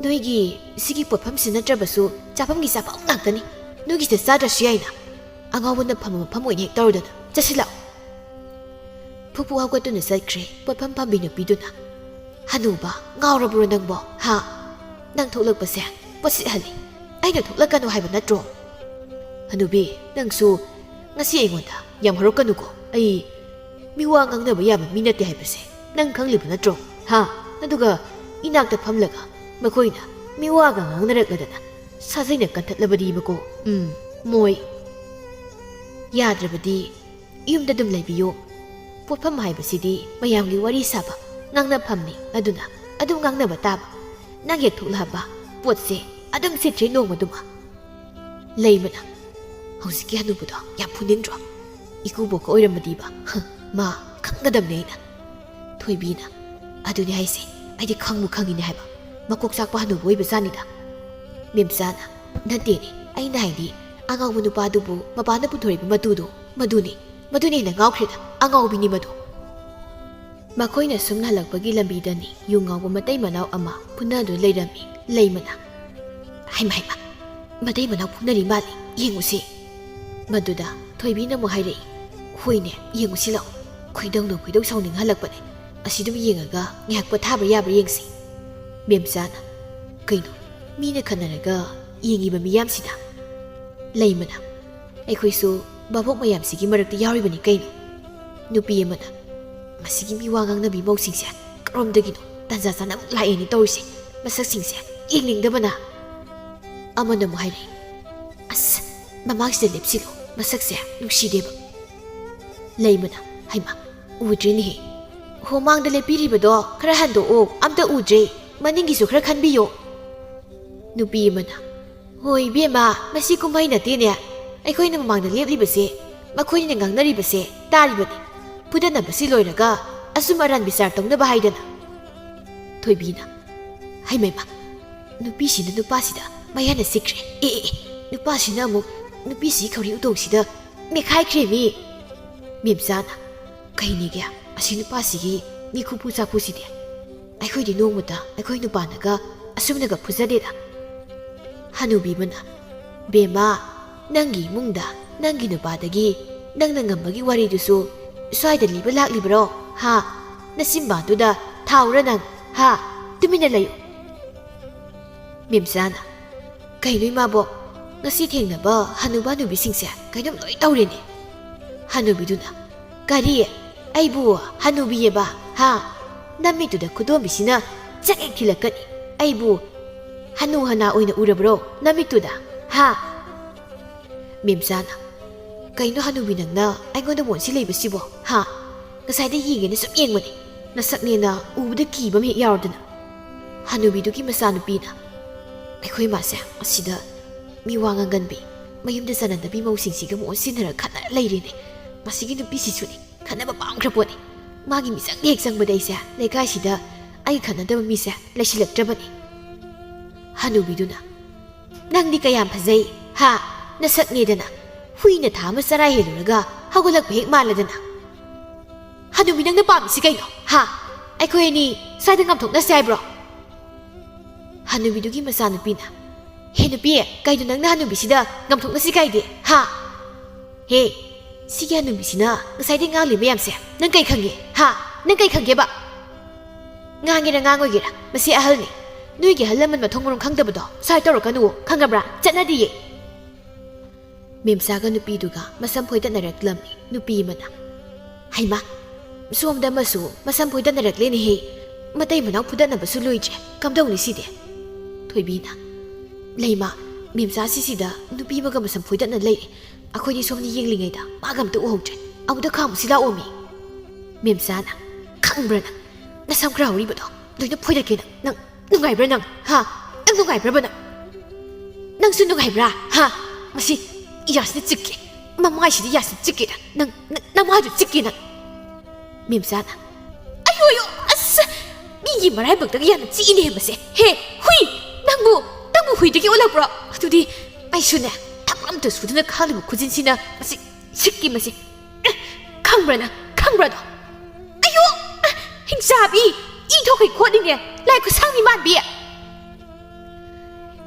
ꯅꯣꯏꯒꯤ ꯁꯤꯒꯤ ꯄꯣꯠꯐꯝꯁꯤ ꯅꯠꯇ꯭ꯔꯕꯁꯨ ꯆꯥꯐꯝꯒꯤ ꯆꯥꯐꯝ ꯉꯥꯛꯇꯅꯤ ꯅꯣꯏꯒꯤꯁꯤꯗ ꯆꯥꯗ꯭ꯔꯁꯨ ꯌꯥꯏꯅ ꯑꯉꯥꯎꯕꯅ ꯐꯝꯕ ꯃꯐꯝ ꯑꯣꯏꯅ ꯍꯦꯛ ꯇꯧꯔꯗꯅ ꯆꯠꯁꯤꯜꯂꯛꯑꯣ ꯐꯨꯄꯨ ꯍꯧꯒꯠꯇꯨꯅ ꯆꯠꯈ꯭ꯔꯦ ꯄꯣꯠꯐꯝ ꯐꯝꯕꯤ ꯅꯨꯄꯤꯗꯨꯅ ꯍꯅꯨꯕ ꯉꯥꯎꯔꯕ꯭ꯔꯣ ꯅꯪꯕꯣ ꯍꯥ ꯅꯪ ꯊꯣꯛꯂꯛꯄꯁꯦ ꯄꯣꯠ ꯁꯤꯠꯍꯜꯂꯤ ꯑꯩꯅ ꯊꯣꯛꯂꯛꯀꯅꯨ ꯍꯥꯏꯕ ꯅꯠꯇ꯭ꯔꯣ ꯍꯅꯨꯕꯤ ꯅꯪꯁꯨ ꯉꯁꯤ ꯑꯩꯉꯣꯟꯗ ꯌꯥꯝ ꯍꯧꯔꯛꯀꯅꯨꯀꯣ ꯑꯩ ꯃꯤ ꯋꯥ ꯉꯥꯡꯅꯕ ꯌꯥꯕ ꯃꯤ ꯅꯠꯇꯦ ꯍꯥꯏꯕꯁꯦ ꯅꯪ ꯈꯪꯂꯤꯕ ꯅꯠꯇ꯭ꯔꯣ ꯍꯥ ꯑꯗꯨꯒ ꯏꯅꯥꯛꯇ ꯐꯝꯂꯒ ꯃꯈꯣꯏꯅ ꯃꯤ ꯋꯥꯒ ꯉꯥꯡꯅꯔꯛꯂꯗꯅ ꯁꯥꯖꯩꯅ ꯀꯟꯊꯠꯂꯕꯗꯤꯕꯀꯣ ꯃꯣꯏ ꯌꯥꯗ꯭ꯔꯕꯗꯤ ꯌꯨꯝꯗ ꯑꯗꯨꯝ ꯂꯩꯕꯤꯌꯣ ꯄꯣꯠꯐꯝ ꯍꯥꯏꯕꯁꯤꯗꯤ ꯃꯌꯥꯝꯒꯤ ꯋꯥꯔꯤ ꯁꯥꯕ ꯉꯥꯡꯅꯐꯝꯅꯤ ꯑꯗꯨꯅ ꯑꯗꯨꯝ ꯉꯥꯡꯅꯕ ꯇꯥꯕ ꯅꯪ ꯍꯦꯛ ꯊꯣꯛꯂꯛꯑꯕ ꯄꯣꯠꯁꯦ ꯑꯗꯨꯝ ꯁꯤꯠꯇ꯭ꯔꯦ ꯅꯣꯡꯃꯗꯨꯃ ꯂꯩꯃꯅ ꯍꯧꯖꯤꯛꯀꯤ ꯍꯅꯨꯕꯗꯣ ꯌꯥꯝ ꯐꯨꯅꯤꯡꯗ꯭ꯔꯣ ꯏꯀꯨꯕꯣꯛꯀ ꯑꯣꯏꯔꯝꯃꯗꯤꯕ ꯃꯥ ꯈꯪꯒꯗꯕꯅꯦ ꯑꯩꯅ ꯊꯣꯏꯕꯤꯅ ꯑꯗꯨꯅꯤ ꯍꯥꯏꯁꯦ ꯑꯩꯗꯤ ꯈꯪꯕꯨ ꯈꯪꯉꯤꯅꯦ ꯍꯥꯏꯕ ꯃꯀꯣꯛ ꯆꯥꯛꯄ ꯍꯅꯨꯕ ꯑꯣꯏꯕꯖꯥꯠꯅꯤꯗ ꯃꯦꯝꯆꯥꯅ ꯅꯠꯇꯦꯅꯦ ꯑꯩꯅ ꯍꯥꯏꯗꯤ ꯑꯉꯥꯎꯕ ꯅꯨꯄꯥꯗꯨꯕꯨ ꯃꯄꯥꯅ ꯄꯨꯊꯣꯔꯛꯏꯕ ꯃꯇꯨꯗꯣ ꯃꯗꯨꯅꯤ ꯍꯦꯟꯅ ꯉꯥꯎꯈ꯭ꯔꯦꯗ ꯑꯉꯥꯎꯕꯤꯅꯤ ꯃꯗꯨ ꯃꯈꯣꯏꯅ ꯁꯨꯝ ꯍꯜꯂꯛꯄꯒꯤ ꯂꯝꯕꯤꯗꯅꯤ ꯌꯨ ꯉꯥꯎꯕ ꯃꯇꯩ ꯃꯅꯥꯎ ꯑꯃ ꯐꯨꯅꯗꯨꯅ ꯂꯩꯔꯝꯃꯤ ꯂꯩꯃꯅ ꯍꯩꯃ ꯃꯇꯩ ꯃꯅꯥꯎ ꯐꯨꯅꯔꯤ ꯃꯥꯜꯂꯤ ꯌꯦꯡꯉꯨꯁꯤ ꯃꯗꯨꯗ ꯊꯣꯏꯕꯤꯅ ꯑꯃꯨꯛ ꯍꯥꯏꯔꯛꯏ ꯍꯣꯏꯅꯦ ꯌꯦꯡꯉꯨꯁꯤ ꯂꯥꯛꯑꯣ ꯈꯣꯏꯗꯧ ꯁꯥꯎꯅꯤꯡ ꯍꯜꯂꯛꯄꯅꯦ ꯑꯁꯤꯗꯨꯝ ꯌꯦꯡꯉꯒ ꯉꯥꯏꯍꯥꯛ ꯄꯣꯊꯥꯕ ꯌꯥꯕ꯭ꯔꯥ ꯌꯦꯡꯁꯤ ꯃꯦꯝꯆꯥꯅ ꯀꯩꯅꯣ ꯃꯤꯅ ꯈꯟꯅꯔꯒ ꯌꯦꯡꯉꯤꯕ ꯃꯤꯌꯥꯝꯁꯤꯗ ꯂꯩꯃꯅ ꯑꯩꯈꯣꯏꯁꯨ ꯚꯥꯕꯣꯛ ꯃꯌꯥꯝꯁꯤꯒꯤ ꯃꯔꯛꯇ ꯌꯥꯎꯔꯤꯕꯅꯤ ꯀꯩꯅꯣ ꯅꯨꯄꯤ ꯑꯃꯅ ꯃꯁꯤꯒꯤ ꯃꯤ ꯋꯥ ꯉꯥꯡꯅꯕꯤ ꯃꯧꯁꯤꯡꯁꯦ ꯀꯔꯣꯝꯗꯒꯤꯅꯣ ꯇꯟꯖꯥ ꯆꯥꯅ ꯑꯃꯨꯛ ꯂꯥꯛꯑꯦꯅꯦ ꯇꯧꯔꯤꯁꯦ ꯃꯁꯛꯁꯤꯡꯁꯦ ꯌꯦꯡꯅꯤꯡꯗꯕꯅ ꯑꯃꯅ ꯑꯃꯨꯛ ꯍꯥꯏꯔꯛꯏ ꯑꯁ ꯃꯃꯥꯡꯁꯤꯗ ꯂꯦꯞꯁꯤꯜꯂꯣ ꯃꯁꯛꯁꯦ ꯅꯨꯡꯁꯤꯗꯦꯕ ꯂꯩꯃꯅ ꯍꯩꯃ ꯎꯗ꯭ꯔꯤꯅꯦꯍꯦ ꯍꯣ ꯃꯥꯡꯗ ꯂꯦꯞꯄꯤꯔꯤꯕꯗꯣ ꯈꯔ ꯍꯟꯗꯣꯛꯑꯣ ꯑꯝꯇ ꯎꯗ꯭ꯔꯦ ꯃꯅꯤꯡꯒꯤꯁꯨ ꯈꯔ ꯈꯟꯕꯤꯌꯣ ꯅꯨꯄꯤ ꯑꯃꯅ ꯍꯣꯏ ꯏꯕꯦꯝꯃ ꯃꯁꯤ ꯀꯨꯝꯍꯩ ꯅꯠꯇꯦꯅꯦ ꯑꯩꯈꯣꯏꯅ ꯃꯃꯥꯡꯗ ꯂꯦꯞꯂꯤꯕꯁꯦ ꯃꯈꯣꯏꯅ ꯉꯥꯡꯅꯔꯤꯕꯁꯦ ꯇꯥꯔꯤꯕꯅꯤ ꯐꯨꯗꯅꯕꯁꯤ ꯂꯣꯏꯔꯒ ꯑꯁꯨꯝ ꯑꯔꯥꯟ ꯕꯤꯆꯥꯔ ꯇꯧꯅꯕ ꯍꯥꯏꯗꯅ ꯊꯣꯏꯕꯤꯅ ꯍꯩꯃꯩꯃ ꯅꯨꯄꯤꯁꯤꯅ ꯅꯨꯄꯥꯁꯤꯗ ꯃꯌꯥꯅ ꯁꯤꯛꯈ꯭ꯔꯦ ꯅꯨꯄꯥꯁꯤꯅ ꯑꯃꯨꯛ ꯅꯨꯄꯤꯁꯤ ꯈꯧꯔꯤ ꯎꯇꯣꯡꯁꯤꯗ ꯃꯦꯈꯥꯏꯈ꯭ꯔꯦꯃꯤ ꯃꯦꯝꯆꯥꯅ ꯀꯩꯅꯦꯒꯦ ꯑꯁꯤ ꯅꯨꯄꯥꯁꯤꯒꯤ ꯃꯤꯈꯨꯄꯨ ꯆꯥꯛꯄꯨꯁꯤꯗꯤ ꯑꯩꯈꯣꯏꯗꯤ ꯅꯣꯡꯃꯇ ꯑꯩꯈꯣꯏ ꯅꯨꯄꯥꯅꯒ ꯑꯁꯨꯝꯅꯒ ꯐꯨꯖꯗꯦꯗ ꯍꯅꯨꯕꯤꯃꯅ ꯕꯦꯝꯃ ꯅꯪꯒꯤ ꯏꯃꯨꯡꯗ ꯅꯪꯒꯤ ꯅꯨꯄꯥꯗꯒꯤ ꯅꯪꯅ ꯉꯝꯕꯒꯤ ꯋꯥꯔꯤꯗꯨꯁꯨ ꯁ꯭ꯋꯥꯏꯗ ꯂꯤꯕ ꯂꯥꯛꯂꯤꯕ꯭ꯔꯣ ꯍꯥ ꯅꯆꯤꯟꯕꯥꯟꯗꯨꯗ ꯊꯥꯎꯔ ꯅꯪ ꯍꯥ ꯇꯨꯃꯤꯟꯅ ꯂꯩꯌꯨ ꯃꯦꯝꯆꯥꯅ ꯀꯩꯅꯣ ꯏꯃꯥꯕꯣꯛ ꯉꯁꯤ ꯊꯦꯡꯅꯕ ꯍꯅꯨꯕ ꯍꯅꯨꯕꯤꯁꯤꯡꯁꯦ ꯀꯩꯅꯣꯝ ꯂꯣꯏ ꯇꯧꯔꯦꯅꯦ ꯍꯅꯨꯕꯤꯗꯨꯅ ꯀꯔꯤ ꯑꯩꯕꯨ ꯍꯅꯨꯕꯤꯌꯦꯕ ꯍꯥ ꯅꯃꯤꯠꯇꯨꯗ ꯈꯨꯗꯣꯝꯕꯤꯁꯤꯅ ꯆꯛ ꯍꯦꯛ ꯊꯤꯜꯂꯛꯀꯅꯤ ꯑꯩꯕꯨ ꯍꯅꯨ ꯍꯅꯥ ꯑꯣꯏꯅ ꯎꯔꯕ꯭ꯔꯣ ꯅꯃꯤꯠꯇꯨꯗ ꯍꯥ ꯃꯦꯝꯆꯥꯅ ꯀꯩꯅꯣ ꯍꯅꯨꯕꯤ ꯅꯪꯅ ꯑꯩꯉꯣꯟꯗ ꯃꯣꯟꯁꯤ ꯂꯩꯕꯁꯤꯕꯣ ꯍꯥ ꯉꯁꯥꯏꯗ ꯌꯦꯡꯒꯦꯅ ꯁꯨꯝ ꯌꯦꯡꯕꯅꯤ ꯅꯁꯛꯅꯦꯅ ꯎꯕꯗ ꯀꯤꯕ ꯑꯃ ꯍꯦꯛ ꯌꯥꯎꯔꯗꯅ ꯍꯅꯨꯕꯤꯗꯨꯒꯤ ꯃꯆꯥꯅꯨꯄꯤꯅ ꯑꯩꯈꯣꯏ ꯃꯥꯁꯦ ꯑꯁꯤꯗ ꯃꯤ ꯋꯥ ꯉꯥꯡꯒꯟꯕꯤ ꯃꯌꯨꯝꯗ ꯆꯅꯟꯗꯕꯤ ꯃꯧꯁꯤꯡꯁꯤꯒ ꯃꯣꯟꯁꯤꯟꯅꯔ ꯈꯠꯅꯔ ꯂꯩꯔꯦꯅꯦ ꯃꯁꯤꯒꯤ ꯅꯨꯄꯤꯁꯤꯁꯨꯅꯤ ꯈꯠꯅꯕ ꯄꯥꯝꯈ꯭ꯔ ꯄꯣꯠꯅꯤ ꯃꯥꯒꯤ ꯃꯤꯆꯪ ꯍꯦꯛ ꯆꯪꯕꯗ ꯑꯩꯁꯦ ꯂꯩꯀꯥꯏꯁꯤꯗ ꯑꯩ ꯈꯠꯅꯗꯕ ꯃꯤꯁꯦ ꯂꯩꯁꯤꯜꯂꯛꯇ꯭ꯔꯕꯅꯤ ꯍꯅꯨꯕꯤꯗꯨꯅ ꯅꯪꯗꯤ ꯀꯌꯥꯝ ꯐꯖꯩ ꯍꯥ ꯅꯁꯛꯅꯦꯗꯅ ꯍꯨꯏꯅ ꯊꯥ ꯑꯃ ꯆꯔꯥ ꯍꯦꯜꯂꯨꯔꯒ ꯍꯧꯒꯠꯂꯛꯄ ꯍꯦꯛ ꯃꯥꯜꯂꯗꯅ ꯍꯅꯨꯕꯤ ꯅꯪꯅ ꯄꯥꯝꯃꯤꯁꯤ ꯀꯩꯅꯣ ꯍꯥ ꯑꯩꯈꯣꯏ ꯑꯅꯤ ꯁ꯭ꯋꯥꯏꯗ ꯉꯥꯝꯊꯣꯛꯅꯁꯦ ꯍꯥꯏꯕ꯭ꯔꯣ ꯍꯅꯨꯕꯤꯗꯨꯒꯤ ꯃꯆꯥꯅꯨꯄꯤꯅ ꯍꯦ ꯅꯨꯄꯤ ꯀꯩꯅꯣ ꯅꯪꯅ ꯍꯅꯨꯕꯤꯁꯤꯗ ꯉꯥꯝꯊꯣꯛꯅꯁꯤ ꯀꯥꯏꯗꯦ ꯍꯥ ꯍꯦ ꯁꯤꯒꯤ ꯍꯅꯨꯕꯤꯁꯤꯅ ꯉꯁꯥꯏꯗꯩ ꯉꯥꯡꯂꯤ ꯃꯌꯥꯝꯁꯦ ꯅꯪ ꯀꯩ ꯈꯪꯒꯦ ꯍꯥ ꯅꯪ ꯀꯩ ꯈꯪꯒꯦꯕ ꯉꯥꯡꯒꯦꯔꯥ ꯉꯥꯡꯉꯣꯏꯒꯦꯔꯥ ꯃꯁꯤ ꯑꯍꯜꯅꯤ ꯅꯣꯏꯒꯤ ꯑꯍꯜ ꯂꯃꯟ ꯃꯊꯣꯡ ꯃꯔꯝ ꯈꯪꯗꯕꯗꯣ ꯁ꯭ꯋꯥꯏ ꯇꯧꯔꯛꯀꯅꯨ ꯈꯪꯉꯕ꯭ꯔꯥ ꯆꯠꯅꯗꯤꯌꯦ ꯃꯦꯝꯆꯥꯒ ꯅꯨꯄꯤꯗꯨꯒ ꯃꯁꯝ ꯐꯣꯏꯗꯠꯅꯔꯛꯂꯝꯃꯤ ꯅꯨꯄꯤ ꯑꯃꯅ ꯍꯩꯃꯥ ꯁꯣꯝꯗ ꯑꯃꯁꯨ ꯃꯁꯝ ꯐꯣꯏꯗꯅꯔꯛꯂꯦꯅꯦꯍꯦ ꯃꯇꯩ ꯃꯅꯥꯎ ꯐꯨꯗꯠꯅꯕꯁꯨ ꯂꯣꯏꯗ꯭ꯔꯦ ꯀꯝꯗꯧꯅꯤ ꯁꯤꯗꯤ ꯊꯣꯏꯕꯤꯅ ꯂꯩꯃ ꯃꯦꯝꯆꯥꯁꯤꯁꯤꯗ ꯅꯨꯄꯤ ꯑꯃꯒ ꯃꯁꯝ ꯐꯣꯏꯗꯠꯅ ꯂꯩꯔꯦ ꯑꯩꯈꯣꯏꯗꯤ ꯁꯣꯝꯗ ꯌꯦꯡꯂꯤꯉꯩꯗ ꯃꯥꯒ ꯑꯝꯇ ꯎꯍꯧꯗ꯭ꯔꯦ ꯑꯃꯨꯛꯇ ꯈꯥꯝꯃꯨꯁꯤ ꯂꯥꯛꯑꯣꯃꯤ ꯃꯦꯝꯆꯥꯅ ꯈꯪꯕ꯭ꯔꯥ ꯅꯪ ꯅꯁꯝ ꯈꯔ ꯍꯧꯔꯤꯕꯗꯣ ꯂꯣꯏꯅ ꯐꯣꯏꯗꯠꯀꯦ ꯅꯪ ꯅꯨꯡꯉꯥꯏꯕ꯭ꯔꯥ ꯅꯪ ꯍꯥ ꯅꯪ ꯅꯨꯡꯉꯥꯏꯕ꯭ꯔꯕ ꯅꯪꯁꯨ ꯅꯨꯡꯉꯥꯏꯕ꯭ꯔꯥ ꯍꯥ ꯃꯁꯤ ꯌꯥꯁꯤꯅ ꯆꯤꯛꯀꯦ ꯃꯃꯥꯏꯁꯤꯗ ꯌꯥꯁꯤꯅ ꯆꯤꯛꯀꯦꯗ ꯅꯃꯥꯏꯗꯨ ꯆꯤꯛꯀꯦ ꯅꯪ ꯃꯦꯝꯆꯥꯅ ꯑꯌꯣ ꯑꯌꯣ ꯑꯁ ꯃꯤꯒꯤ ꯃꯔꯥꯏꯕꯛꯇꯒ ꯌꯥꯝꯅ ꯆꯤꯛꯏꯅꯦ ꯃꯁꯦ ꯍꯦ ꯍꯨꯏ ꯅꯪꯕꯨ ꯍꯨꯏꯗꯒꯤ ꯑꯣꯜꯂꯛꯄ꯭ꯔꯣ ꯑꯗꯨꯗꯤ ꯑꯩꯁꯨꯅꯦ ꯊꯕꯛ ꯑꯝꯇ ꯁꯨꯗꯅ ꯈꯥꯜꯂꯤꯕ ꯈꯨꯖꯤꯟꯁꯤꯅ ꯃꯁꯤ ꯁꯤꯛꯀꯤ ꯃꯁꯤ ꯈꯪꯕ꯭ꯔꯥ ꯈꯪꯕ꯭ꯔꯥꯗꯣ ꯑꯌꯣ ꯍꯤꯡꯆꯥꯕꯤ ꯏ ꯊꯣꯛꯈꯩ ꯈꯣꯠꯂꯤꯅꯦ ꯂꯥꯏ ꯈꯨꯠꯁꯥꯡꯕꯤ ꯃꯥꯟꯕꯤ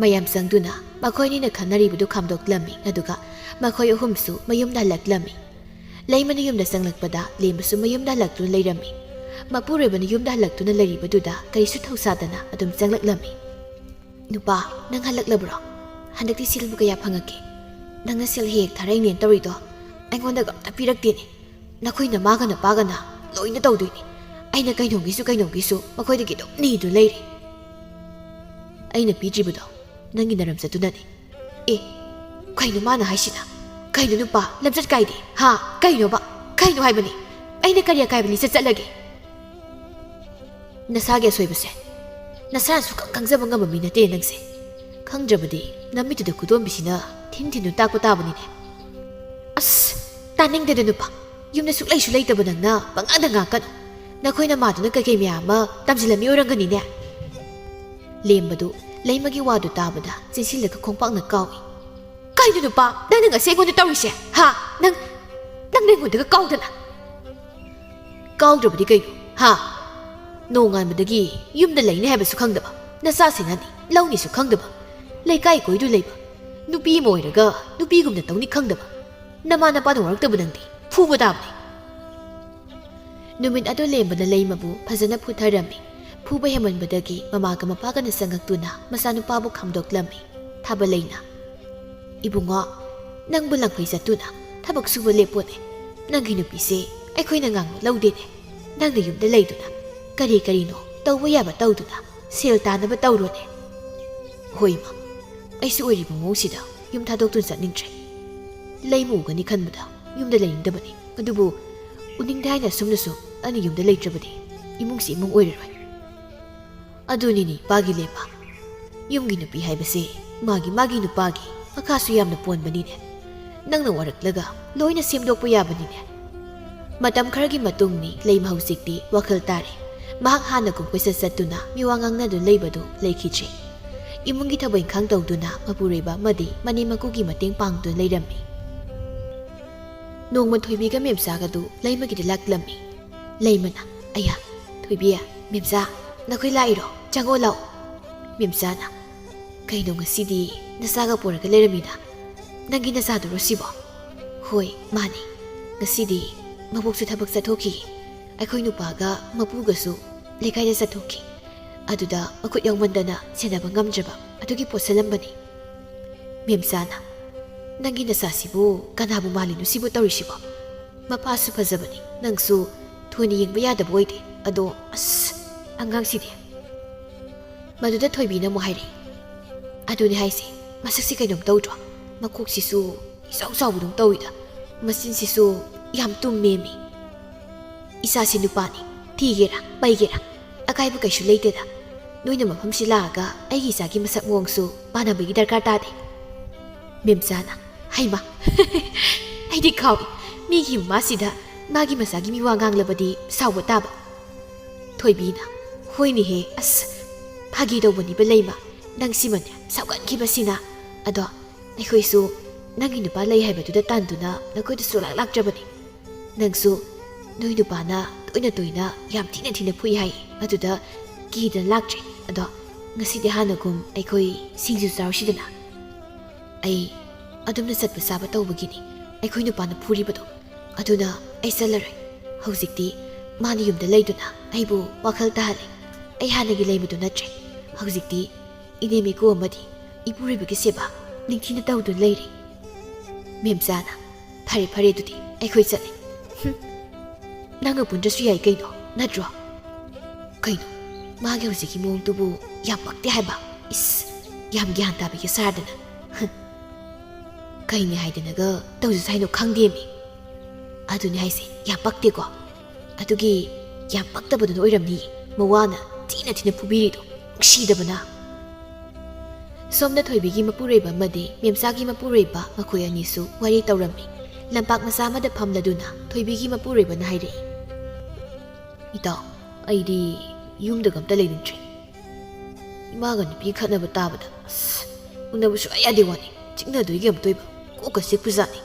ꯃꯌꯥꯝ ꯆꯪꯗꯨꯅ ꯃꯈꯣꯏꯅꯤꯅ ꯈꯟꯅꯔꯤꯕꯗꯨ ꯈꯥꯝꯗꯣꯛꯂꯝꯃꯤ ꯑꯗꯨꯒ ꯃꯈꯣꯏ ꯑꯍꯨꯝꯁꯨ ꯃꯌꯨꯝꯗ ꯍꯜꯂꯛꯂꯝꯃꯤ ꯂꯩꯃꯅ ꯌꯨꯝꯗ ꯆꯪꯂꯛꯄꯗ ꯂꯦꯝꯕꯁꯨ ꯃꯌꯨꯝꯗ ꯍꯜꯂꯛꯇꯨꯅ ꯂꯩꯔꯝꯃꯤ ꯃꯄꯨꯔꯣꯏꯕꯅ ꯌꯨꯝꯗ ꯍꯜꯂꯛꯇꯨꯅ ꯂꯩꯔꯤꯕꯗꯨꯗ ꯀꯔꯤꯁꯨ ꯊꯧꯁꯥꯗꯅ ꯑꯗꯨꯝ ꯆꯪꯂꯛꯂꯝꯃꯤ ꯅꯨꯄꯥ ꯅꯪ ꯍꯜꯂꯛꯂꯕ꯭ꯔꯣ ꯍꯟꯗꯛꯇꯤ ꯁꯤꯜꯕꯨ ꯀꯌꯥ ꯐꯪꯉꯛꯀꯦ ꯅꯪꯅ ꯁꯤꯜ ꯍꯦꯛ ꯊꯥꯔꯛꯏꯅꯦꯅ ꯇꯧꯔꯤꯗꯣ ꯑꯩꯉꯣꯟꯗꯒ ꯑꯝꯇ ꯄꯤꯔꯛꯇꯦꯅꯦ ꯅꯈꯣꯏꯅ ꯃꯥꯒꯅ ꯄꯥꯒꯅ ꯂꯣꯏꯅ ꯇꯧꯗꯣꯏꯅꯤ ꯑꯩꯅ ꯀꯩꯅꯣꯝꯒꯤꯁꯨ ꯃꯈꯣꯏꯗꯒꯤ ꯑꯗꯨꯝ ꯅꯤꯗꯨ ꯂꯩꯔꯤ ꯑꯩꯅ ꯄꯤꯗ꯭ꯔꯤꯕꯗꯣ ꯅꯪꯒꯤ ꯅꯔꯝꯆꯠꯇꯨꯅꯅꯤ ꯑꯦ ꯀꯩꯅꯣ ꯃꯥꯅ ꯍꯥꯏꯁꯤꯅ ꯀꯩꯅꯣ ꯅꯨꯄꯥ ꯂꯝꯆꯠ ꯀꯥꯏꯗꯦ ꯍꯥ ꯀꯩꯅꯣꯕ ꯀꯩꯅꯣ ꯍꯥꯏꯕꯅꯤ ꯑꯩꯅ ꯀꯔꯤ ꯑꯀꯥꯏꯕ ꯂꯤꯆꯠ ꯆꯠꯂꯒꯦ ꯅꯁꯥꯒꯤ ꯑꯁꯣꯏꯕꯁꯦ ꯅꯁꯥꯅꯁꯨ ꯈꯪꯖꯕ ꯉꯝꯕ ꯃꯤ ꯅꯠꯇꯦ ꯅꯪꯁꯦ ꯈꯪꯗ꯭ꯔꯕꯗꯤ ꯅꯃꯤꯠꯇꯨꯗ ꯈꯨꯗꯣꯝꯕꯤꯁꯤꯅ ꯊꯤꯟ ꯇꯥꯛꯄ ꯇꯥꯕꯅꯤꯅꯦ ꯑꯁ ꯇꯥꯅꯤꯡꯗꯦꯗ ꯅꯨꯄꯥ ꯌꯨꯝꯗ ꯁꯨꯛꯂꯩꯁꯨ ꯂꯩꯇꯕ ꯅꯪꯅ ꯄꯪꯉꯥꯡꯗ ꯉꯥꯡꯀꯅꯨ ꯅꯈꯣꯏꯅ ꯃꯥꯗꯨꯅ ꯀꯩꯀꯩ ꯃꯌꯥꯝ ꯑꯃ ꯇꯝꯁꯤꯜꯂꯝꯃꯤ ꯑꯣꯏꯔꯝꯒꯅꯤꯅꯦ ꯂꯦꯝꯕꯗꯨ ꯂꯩꯃꯒꯤ ꯋꯥꯗꯨ ꯇꯥꯕꯗ ꯆꯦꯟꯁꯤꯜꯂꯒ ꯈꯣꯡꯄꯥꯛꯅ ꯀꯥꯎꯏ ꯀꯩꯅꯣ ꯅꯨꯄꯥ ꯅꯪꯅ ꯉꯁꯤ ꯑꯩꯉꯣꯟꯗ ꯇꯧꯔꯤꯁꯦ ꯍꯥ ꯅꯪ ꯑꯩꯉꯣꯟꯗꯒ ꯀꯥꯎꯗꯅ ꯀꯥꯎꯗ꯭ꯔꯕꯗꯤ ꯀꯩꯅꯣ ꯍꯥ ꯅꯣꯡꯉꯥꯟꯕꯗꯒꯤ ꯌꯨꯝꯗ ꯂꯩꯅꯤ ꯍꯥꯏꯕꯁꯨ ꯈꯪꯗꯕ ꯅꯆꯥꯁꯤꯡꯅꯅꯤ ꯂꯧꯅꯤꯁꯨ ꯈꯪꯗꯕ ꯂꯩꯀꯥꯏ ꯀꯣꯏꯗꯨ ꯂꯩꯕ ꯅꯨꯄꯤ ꯑꯃ ꯑꯣꯏꯔꯒ ꯅꯨꯄꯤꯒꯨꯝꯅ ꯇꯧꯅꯤ ꯈꯪꯗꯕ ꯅꯃꯥ ꯅꯄꯥꯅ ꯋꯥꯔꯛꯇꯕ ꯅꯪꯗꯤ ꯐꯨꯕ ꯇꯥꯕꯅꯤ ꯅꯨꯃꯤꯠ ꯑꯗꯨ ꯂꯦꯝꯕꯅ ꯂꯩꯃꯕꯨ ꯐꯖꯅ ꯐꯨꯊꯔꯝꯃꯤ ꯐꯨꯕ ꯍꯦꯃꯟꯕꯗꯒꯤ ꯃꯃꯥꯒ ꯃꯄꯥꯒꯅ ꯆꯪꯉꯛꯇꯨꯅ ꯃꯆꯥꯅꯨꯄꯥꯕꯨ ꯈꯥꯝꯗꯣꯛꯂꯝꯃꯤ ꯊꯥꯕꯂꯩꯅ ꯏꯕꯨꯡꯉꯣ ꯅꯪꯕꯨ ꯂꯪꯐꯩ ꯆꯠꯇꯨꯅ ꯊꯕꯛ ꯁꯨꯕ ꯂꯦꯞꯄꯣꯅꯦ ꯅꯪꯒꯤ ꯅꯨꯄꯤꯁꯦ ꯑꯩꯈꯣꯏꯅ ꯉꯥꯡꯕ ꯂꯧꯗꯦꯅꯦ ꯅꯪꯅ ꯌꯨꯝꯗ ꯂꯩꯗꯨꯅ ꯀꯔꯤꯅꯣ ꯇꯧꯕ ꯌꯥꯕ ꯇꯧꯗꯨꯅ ꯁꯦꯜ ꯇꯥꯅꯕ ꯇꯧꯔꯣꯅꯦ ꯍꯣꯏ ꯏꯃꯥ ꯑꯩꯁꯨ ꯑꯣꯏꯔꯤꯕ ꯃꯑꯣꯡꯁꯤꯗ ꯌꯨꯝ ꯊꯥꯗꯣꯛꯇꯨꯅ ꯆꯠꯅꯤꯡꯗ꯭ꯔꯦ ꯂꯩꯃ ꯎꯒꯅꯤ ꯈꯟꯕꯗ ꯌꯨꯝꯗ ꯂꯩꯅꯤꯡꯗꯕꯅꯤ ꯑꯗꯨꯕꯨ ꯎꯅꯤꯡꯗꯦ ꯍꯥꯏꯅ ꯑꯁꯨꯝꯅꯁꯨ ꯑꯩꯅ ꯌꯨꯝꯗ ꯂꯩꯇ꯭ꯔꯕꯗꯤ ꯏꯃꯨꯡꯁꯤ ꯏꯃꯨꯡ ꯑꯣꯏꯔꯔꯣꯏ ꯑꯗꯨꯅꯤꯅꯤ ꯏꯄꯥꯒꯤ ꯂꯦꯝꯕ ꯌꯨꯝꯒꯤ ꯅꯨꯄꯤ ꯍꯥꯏꯕꯁꯦ ꯃꯥꯒꯤ ꯅꯨꯄꯥꯒꯤ ꯃꯈꯥꯁꯨ ꯌꯥꯝꯅ ꯄꯣꯟꯕꯅꯤꯅꯦ ꯅꯪꯅ ꯋꯥꯔꯛꯂꯒ ꯂꯣꯏꯅ ꯁꯦꯝꯗꯣꯛꯄ ꯌꯥꯕꯅꯤꯅꯦ ꯃꯇꯝ ꯈꯔꯒꯤ ꯃꯇꯨꯡꯅꯤ ꯂꯩꯃ ꯍꯧꯖꯤꯛꯇꯤ ꯋꯥꯈꯜ ꯇꯥꯔꯦ ꯃꯍꯥꯛ ꯍꯥꯟꯅꯒꯨꯝ ꯀꯣꯏꯆꯠ ꯆꯠꯇꯨꯅ ꯃꯤꯋꯥ ꯉꯥꯡꯅꯗꯨꯅ ꯂꯩꯕꯗꯨ ꯂꯩꯈꯤꯗ꯭ꯔꯦ ꯏꯃꯨꯡꯒꯤ ꯊꯕꯛ ꯏꯪꯈꯥꯡ ꯇꯧꯗꯨꯅ ꯃꯄꯨꯔꯣꯏꯕ ꯑꯃꯗꯤ ꯃꯅꯦꯝ ꯃꯀꯨꯒꯤ ꯃꯇꯦꯡ ꯄꯥꯡꯗꯨꯅ ꯂꯩꯔꯝꯃꯤ ꯅꯣꯡꯃ ꯊꯣꯏꯕꯤꯒ ꯃꯦꯝꯆꯥꯒꯗꯨ ꯂꯩꯃꯒꯤꯗ ꯂꯥꯛꯂꯝꯃꯤ ꯂꯩꯃꯅ ꯑꯌꯥ ꯊꯣꯏꯕꯤ ꯃꯦꯝꯆꯥ ꯅꯈꯣꯏ ꯂꯥꯛꯏꯔꯣ ꯆꯪꯉꯣ ꯂꯥꯛꯑꯣ ꯃꯦꯝꯆꯥꯅ ꯀꯩꯅꯣ ꯉꯁꯤꯗꯤ ꯅꯆꯥꯒ ꯄꯣꯔꯒ ꯂꯩꯔꯝꯃꯤꯅ ꯅꯪꯒꯤ ꯅꯆꯥꯗꯨꯔꯣ ꯁꯤꯕꯣ ꯍꯣꯏ ꯃꯥꯅꯤ ꯉꯁꯤꯗꯤ ꯃꯕꯣꯛꯁꯨ ꯊꯕꯛ ꯆꯠꯊꯣꯛꯈꯤ ꯑꯩꯈꯣꯏ ꯅꯨꯄꯥꯒ ꯃꯄꯨꯒꯁꯨ ꯂꯩꯀꯥꯏꯗ ꯆꯠꯊꯣꯛꯈꯤ ꯑꯗꯨꯗ ꯃꯈꯨꯠ ꯌꯥꯎꯃꯟꯗꯅ ꯁꯦꯟꯅꯕ ꯉꯝꯗ꯭ꯔꯕ ꯑꯗꯨꯒꯤ ꯄꯣꯠꯁꯜꯂꯝꯕꯅꯤ ꯃꯦꯝꯆꯥꯅ ꯅꯪꯒꯤ ꯅꯆꯥꯁꯤꯕꯨ ꯀꯅꯥꯕꯨ ꯃꯥꯜꯂꯤꯅꯣ ꯁꯤꯕꯨ ꯇꯧꯔꯤꯁꯤꯕꯣ ꯃꯄꯥꯁꯨ ꯐꯖꯕꯅꯤ ꯅꯪꯁꯨ ꯊꯣꯏꯅ ꯌꯦꯡꯕ ꯌꯥꯗꯕ ꯑꯣꯏꯗꯦ ꯑꯗꯣ ꯑꯁ ꯑꯉꯥꯡꯁꯤꯗꯤ ꯃꯗꯨꯗ ꯊꯣꯏꯕꯤꯅ ꯑꯃꯨꯛ ꯍꯥꯏꯔꯛꯏ ꯑꯗꯨꯅꯤ ꯍꯥꯏꯁꯦ ꯃꯁꯛꯁꯤ ꯀꯩꯅꯣꯝ ꯇꯧꯗ꯭ꯔꯣ ꯃꯀꯣꯛꯁꯤꯁꯨ ꯏꯆꯥꯎ ꯆꯥꯎꯕꯗꯧ ꯇꯧꯏꯗ ꯃꯆꯤꯟꯁꯤꯁꯨ ꯌꯥꯝ ꯇꯨꯝꯃꯦꯃꯤ ꯏꯆꯥꯁꯤ ꯅꯨꯄꯥꯅꯤ ꯊꯤꯒꯦꯔꯥ ꯄꯩꯒꯦꯔꯥ ꯑꯀꯥꯏꯕ ꯀꯩꯁꯨ ꯂꯩꯇꯦꯗ ꯅꯣꯏꯅ ꯃꯐꯝꯁꯤ ꯂꯥꯛꯑꯒ ꯑꯩꯒꯤ ꯏꯆꯥꯒꯤ ꯃꯁꯛ ꯃꯑꯣꯡꯁꯨ ꯃꯥꯟꯅꯕꯒꯤ ꯗꯔꯀꯥꯔ ꯇꯥꯗꯦ ꯃꯦꯝꯆꯥꯅ ꯍꯩꯃ ꯑꯩꯗꯤ ꯈꯥꯎꯏ ꯃꯤꯒꯤ ꯃꯃꯥꯁꯤꯗ ꯃꯥꯒꯤ ꯃꯆꯥꯒꯤ ꯃꯤꯋꯥ ꯉꯥꯡꯂꯕꯗꯤ ꯁꯥꯎꯕ ꯇꯥꯕ ꯊꯣꯏꯕꯤꯅ ꯍꯣꯏꯅꯦꯍꯦ ꯑꯁ ꯐꯥꯒꯤ ꯇꯧꯕꯅꯤꯕ ꯂꯩꯃ ꯅꯪꯁꯤꯃꯅꯦ ꯁꯥꯎꯒꯟꯈꯤꯕꯁꯤꯅ ꯑꯗꯣ ꯑꯩꯈꯣꯏꯁꯨ ꯅꯪꯒꯤ ꯅꯨꯄꯥ ꯂꯩ ꯍꯥꯏꯕꯗꯨꯗ ꯇꯥꯟꯗꯨꯅ ꯅꯈꯣꯏꯗ ꯁꯨꯡꯂꯥꯛ ꯂꯥꯛꯇ꯭ꯔꯕꯅꯤ ꯅꯪꯁꯨ ꯅꯣꯏ ꯅꯨꯄꯥꯅ ꯇꯣꯏꯅ ꯌꯥꯝ ꯊꯤꯅ ꯐꯨꯏ ꯍꯥꯏ ꯑꯗꯨꯗ ꯀꯤꯗꯅ ꯂꯥꯛꯇ꯭ꯔꯦ ꯑꯗꯣ ꯉꯁꯤꯗꯤ ꯍꯥꯟꯅꯒꯨꯝ ꯑꯩꯈꯣꯏ ꯁꯤꯡꯖꯨ ꯆꯥꯔꯨꯁꯤꯗꯅ ꯑꯩ ꯑꯗꯨꯝꯅ ꯆꯠꯄ ꯆꯥꯕ ꯇꯧꯕꯒꯤꯅꯤ ꯑꯩꯈꯣꯏ ꯅꯨꯄꯥꯅ ꯐꯨꯔꯤꯕꯗꯣ ꯑꯗꯨꯅ ꯑꯩ ꯆꯠꯂꯔꯣꯏ ꯍꯧꯖꯤꯛꯇꯤ ꯃꯥꯅ ꯌꯨꯝꯗ ꯂꯩꯗꯨꯅ ꯑꯩꯕꯨ ꯋꯥꯈꯜ ꯇꯥꯍꯜꯂꯤ ꯑꯩ ꯍꯥꯟꯅꯒꯤ ꯂꯩꯕꯗꯨ ꯅꯠꯇ꯭ꯔꯦ ꯍꯧꯖꯤꯛꯇꯤ ꯏꯅꯦꯝꯏꯀꯨ ꯑꯃꯗꯤ ꯏꯄꯨꯔꯣꯏꯕꯒꯤ ꯁꯦꯕꯥ ꯅꯤꯡꯊꯤꯅ ꯇꯧꯗꯨꯅ ꯂꯩꯔꯤ ꯃꯦꯝꯆꯥꯅ ꯐꯔꯦ ꯑꯗꯨꯗꯤ ꯑꯩꯈꯣꯏ ꯆꯠꯂꯤ ꯅꯪꯒ ꯄꯨꯟꯗ꯭ꯔꯁꯨ ꯌꯥꯏ ꯀꯩꯅꯣ ꯅꯠꯇ꯭ꯔꯣ ꯀꯩꯅꯣ ꯃꯥꯒꯤ ꯍꯧꯖꯤꯛꯀꯤ ꯃꯑꯣꯡꯗꯨꯕꯨ ꯌꯥꯝ ꯄꯛꯇꯦ ꯍꯥꯏꯕ ꯏꯁ ꯌꯥꯝ ꯒ꯭ꯌꯥꯟ ꯇꯥꯕꯤꯒ ꯁꯥꯗꯅ ꯀꯩꯅꯦ ꯍꯥꯏꯗꯅꯒ ꯇꯧꯖꯁꯦ ꯍꯥꯏꯅꯣ ꯈꯪꯗꯦꯃꯤ ꯑꯗꯨꯅꯦ ꯍꯥꯏꯁꯦ ꯌꯥꯝ ꯄꯛꯇꯦꯀꯣ ꯑꯗꯨꯒꯤ ꯌꯥꯝ ꯄꯛꯇꯕꯗꯨꯅ ꯑꯣꯏꯔꯝꯅꯤ ꯃꯋꯥꯅ ꯊꯤꯅ ꯊꯤꯅ ꯐꯨꯕꯤꯔꯤꯗꯣ ꯅꯨꯡꯁꯤꯗꯕꯅ ꯁꯣꯝꯗ ꯊꯣꯏꯕꯤꯒꯤ ꯃꯄꯨꯔꯣꯏꯕ ꯑꯃꯗꯤ ꯃꯦꯝꯆꯥꯒꯤ ꯃꯄꯨꯔꯣꯏꯕ ꯃꯈꯣꯏ ꯑꯅꯤꯁꯨ ꯋꯥꯔꯤ ꯇꯧꯔꯝꯃꯤ ꯂꯝꯄꯥꯛ ꯃꯆꯥ ꯑꯃꯗ ꯐꯝꯂꯗꯨꯅ ꯊꯣꯏꯕꯤꯒꯤ ꯃꯄꯨꯔꯣꯏꯕꯅ ꯍꯥꯏꯔꯛꯏ ꯏꯇꯥꯎ ꯑꯩꯗꯤ ꯌꯨꯝꯗꯒ ꯑꯝꯇ ꯂꯩꯅꯤꯡꯗ꯭ꯔꯦ 이마가 ꯅꯨꯄꯤ ꯈꯠꯅꯕ ꯇꯥꯕꯗ ꯑꯁ ꯎꯅꯕ ꯁꯨꯡꯌꯥ ꯌꯥꯗꯦ ꯋꯥꯅꯤ ꯆꯤꯛꯅꯗꯣꯏꯒꯤ ꯑꯃꯇꯣꯏꯕ ꯀꯣꯛꯀ ꯆꯤꯛꯄꯖꯥꯠꯅꯤ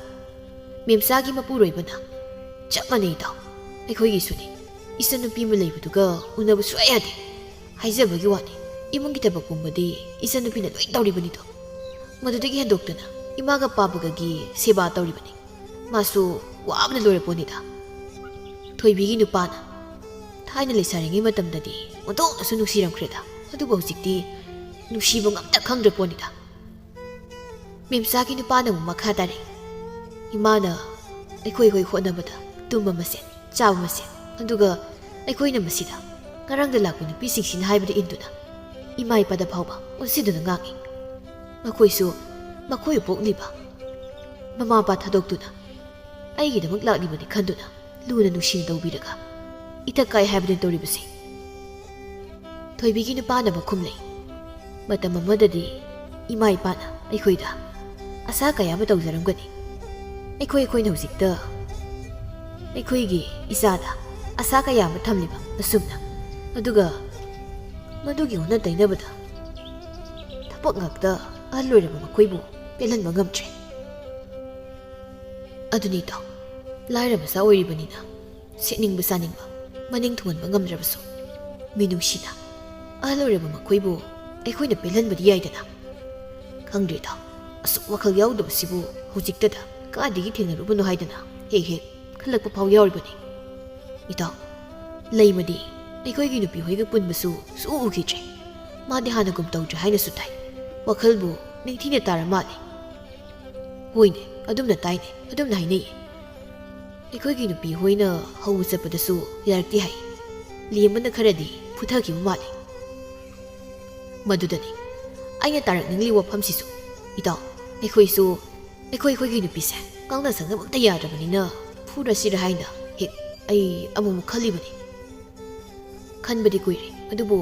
ꯃꯦꯝꯆꯥꯒꯤ ꯃꯄꯨꯔꯣꯏꯕꯅ ꯆꯞ ꯃꯥꯟꯅꯩ ꯏꯇꯥꯎ ꯑꯩꯈꯣꯏꯒꯤꯁꯨꯅꯤ ꯏꯆꯟꯅꯨꯄꯤ ꯑꯃ ꯂꯩꯕꯗꯨꯒ ꯎꯅꯕ ꯁꯨꯡꯌꯥ ꯌꯥꯗꯦ ꯍꯥꯏꯖꯕꯒꯤ ꯋꯥꯅꯤ ꯏꯃꯨꯡꯒꯤ ꯊꯕꯛ ꯄꯨꯝꯕꯗꯤ ꯏꯆꯟꯅꯨꯄꯤꯅ ꯂꯣꯏ ꯇꯧꯔꯤꯕꯅꯤꯗꯣ ꯃꯗꯨꯗꯒꯤ ꯍꯦꯟꯗꯣꯛꯇꯅ ꯏꯃꯥꯒ ꯄꯥꯕꯒꯒꯤ ꯁꯦꯕꯥ ꯇꯧꯔꯤꯕꯅꯤ ꯃꯥꯁꯨ ꯋꯥꯕꯅ ꯂꯣꯏꯔꯄꯣꯠꯅꯤꯗ ꯊꯣꯏꯕꯤꯒꯤ ꯅꯨꯄꯥꯅ ꯊꯥꯏꯅ ꯂꯩꯁꯥꯔꯤꯉꯩ ꯃꯇꯝꯗꯗꯤ ꯑꯣꯟꯊꯣꯛꯅꯁꯨ ꯅꯨꯡꯁꯤꯔꯝꯈ꯭ꯔꯦꯗ ꯑꯗꯨꯕꯨ ꯍꯧꯖꯤꯛꯇꯤ ꯅꯨꯡꯁꯤꯕ ꯉꯝꯇ ꯈꯪꯗ꯭ꯔ ꯄꯣꯠꯅꯤꯗ ꯃꯦꯝꯆꯥꯒꯤ ꯅꯨꯄꯥꯅ ꯑꯃꯨꯛ ꯃꯈꯥ ꯇꯥꯔꯛꯏ ꯏꯃꯥꯅ ꯑꯩꯈꯣꯏ ꯍꯣꯠꯅꯕꯗ ꯇꯨꯝꯕ ꯃꯁꯦꯟ ꯆꯥꯕ ꯃꯁꯦꯟ ꯑꯗꯨꯒ ꯑꯩꯈꯣꯏꯅ ꯃꯁꯤꯗ ꯉꯔꯥꯡꯗ ꯂꯥꯛꯄ ꯅꯨꯄꯤꯁꯤꯡꯁꯤꯅ ꯍꯥꯏꯕꯗ ꯏꯟꯗꯨꯅ ꯏꯃꯥ ꯏꯄꯥꯗ ꯐꯥꯎꯕ ꯑꯣꯟꯁꯤꯟꯗꯨꯅ ꯉꯥꯡꯉꯤ ꯃꯈꯣꯏꯁꯨ ꯃꯈꯣꯏꯕꯨ ꯄꯣꯛꯂꯤꯕ ꯃꯃꯥ ꯃꯄꯥ ꯊꯥꯗꯣꯛꯇꯨꯅ ꯑꯩꯒꯤꯗꯃꯛ ꯂꯥꯛꯂꯤꯕꯅꯤ ꯈꯟꯗꯨꯅ ꯂꯨꯅ ꯅꯨꯡꯁꯤꯅ ꯇꯧꯕꯤꯔꯒ ꯏꯊꯛ ꯀꯥꯏ ꯍꯥꯏꯕꯗꯨꯅ ꯇꯧꯔꯤꯕꯁꯤ ꯊꯣꯏꯕꯤꯒꯤ ꯅꯨꯄꯥꯅ ꯃꯈꯨꯝ ꯂꯩ ꯃꯇꯝ ꯑꯃꯗꯗꯤ ꯏꯃꯥ ꯏꯄꯥꯅ ꯑꯩꯈꯣꯏꯗ ꯑꯁꯥ ꯀꯌꯥ ꯑꯃ ꯇꯧꯖꯔꯝꯒꯅꯤ ꯑꯩꯈꯣꯏꯅ ꯍꯧꯖꯤꯛꯇ ꯑꯩꯈꯣꯏꯒꯤ ꯏꯆꯥꯗ ꯑꯁꯥ ꯀꯌꯥ ꯑꯃ ꯊꯝꯂꯤꯕ ꯑꯁꯨꯝꯅ ꯑꯗꯨꯒ ꯃꯗꯨꯒꯤ ꯑꯣꯟꯅ ꯇꯩꯅꯕꯗ ꯊꯕꯛ ꯉꯥꯛꯇ ꯑꯍꯜ ꯑꯣꯏꯔꯕ ꯃꯈꯣꯏꯕꯨ ꯄꯦꯜꯍꯟꯕ ꯉꯝꯗ꯭ꯔꯦ ꯑꯗꯨꯅꯤ ꯏꯇꯥꯎ ꯂꯥꯏꯔ ꯃꯆꯥ ꯑꯣꯏꯔꯤꯕꯅꯤꯅ ꯁꯦꯠꯅꯤꯡꯕ ꯆꯥꯅꯤꯡꯕ ꯃꯅꯤꯡ ꯊꯨꯡꯍꯟꯕ ꯉꯝꯗ꯭ꯔꯕꯁꯨ ꯃꯤꯅꯨꯡꯁꯤꯅ ꯑꯍꯜ ꯑꯣꯏꯔꯕ ꯃꯈꯣꯏꯕꯨ ꯑꯩꯈꯣꯏꯅ ꯄꯦꯜꯍꯟꯕꯗꯤ ꯌꯥꯏꯗꯅ ꯈꯪꯗ꯭ꯔꯦ ꯏꯇꯥꯎ ꯑꯁꯨꯛ ꯋꯥꯈꯜ ꯌꯥꯎꯗꯕꯁꯤꯕꯨ ꯍꯧꯖꯤꯛꯇꯗ ꯀꯥꯏꯗꯒꯤ ꯊꯦꯡꯅꯔꯨꯕꯅꯣ ꯍꯥꯏꯗꯅ ꯍꯦꯛ ꯈꯜꯂꯛꯄ ꯐꯥꯎ ꯌꯥꯎꯔꯤꯕꯅꯤ ꯏꯇꯥꯎ ꯂꯩꯃꯗꯤ ꯑꯩꯈꯣꯏꯒꯤ ꯅꯨꯄꯤ ꯍꯣꯏꯒ ꯄꯨꯟꯕꯁꯨ ꯁꯨꯛꯎ ꯎꯈꯤꯗ꯭ꯔꯦ ꯃꯥꯗꯤ ꯍꯥꯟꯅꯒꯨꯝ ꯇꯧꯗ꯭ꯔꯦ ꯍꯥꯏꯅꯁꯨ ꯇꯥꯏ ꯋꯥꯈꯜꯕꯨ ꯅꯤꯡꯊꯤꯅ ꯇꯥꯔ ꯃꯥꯜꯂꯤ ꯍꯣꯏꯅꯦ ꯑꯗꯨꯝꯅ ꯇꯥꯏꯅꯦ ꯑꯗꯨꯝꯅ ꯍꯥꯏꯅꯩꯌꯦ ꯑꯩꯈꯣꯏꯒꯤ ꯅꯨꯄꯤ ꯍꯣꯏꯅ ꯍꯧꯕ ꯆꯠꯄꯗꯁꯨ ꯌꯥꯔꯛꯇꯦ ꯍꯥꯏ ꯂꯦꯝꯕꯅ ꯈꯔꯗꯤ ꯐꯨꯊꯈꯤꯕ ꯃꯥꯜꯂꯤ ꯃꯗꯨꯗꯅꯤ ꯑꯩꯅ ꯇꯥꯔꯛꯅꯤꯡꯂꯤ ꯋꯥꯐꯝꯁꯤꯁꯨ ꯏꯇꯥꯎ ꯑꯩꯈꯣꯏꯁꯨ ꯑꯩꯈꯣꯏꯒꯤ ꯅꯨꯄꯤꯁꯦ ꯀꯥꯡꯅ ꯁꯪꯅꯕ ꯑꯝꯇ ꯌꯥꯗ꯭ꯔꯕꯅꯤꯅ ꯐꯨꯔꯁꯤꯔ ꯍꯥꯏꯅ ꯍꯦꯛ ꯑꯩ ꯑꯃꯨꯛ ꯈꯜꯂꯤꯕꯅꯤ ꯈꯟꯕꯗꯤ ꯀꯨꯏꯔꯦ ꯑꯗꯨꯕꯨ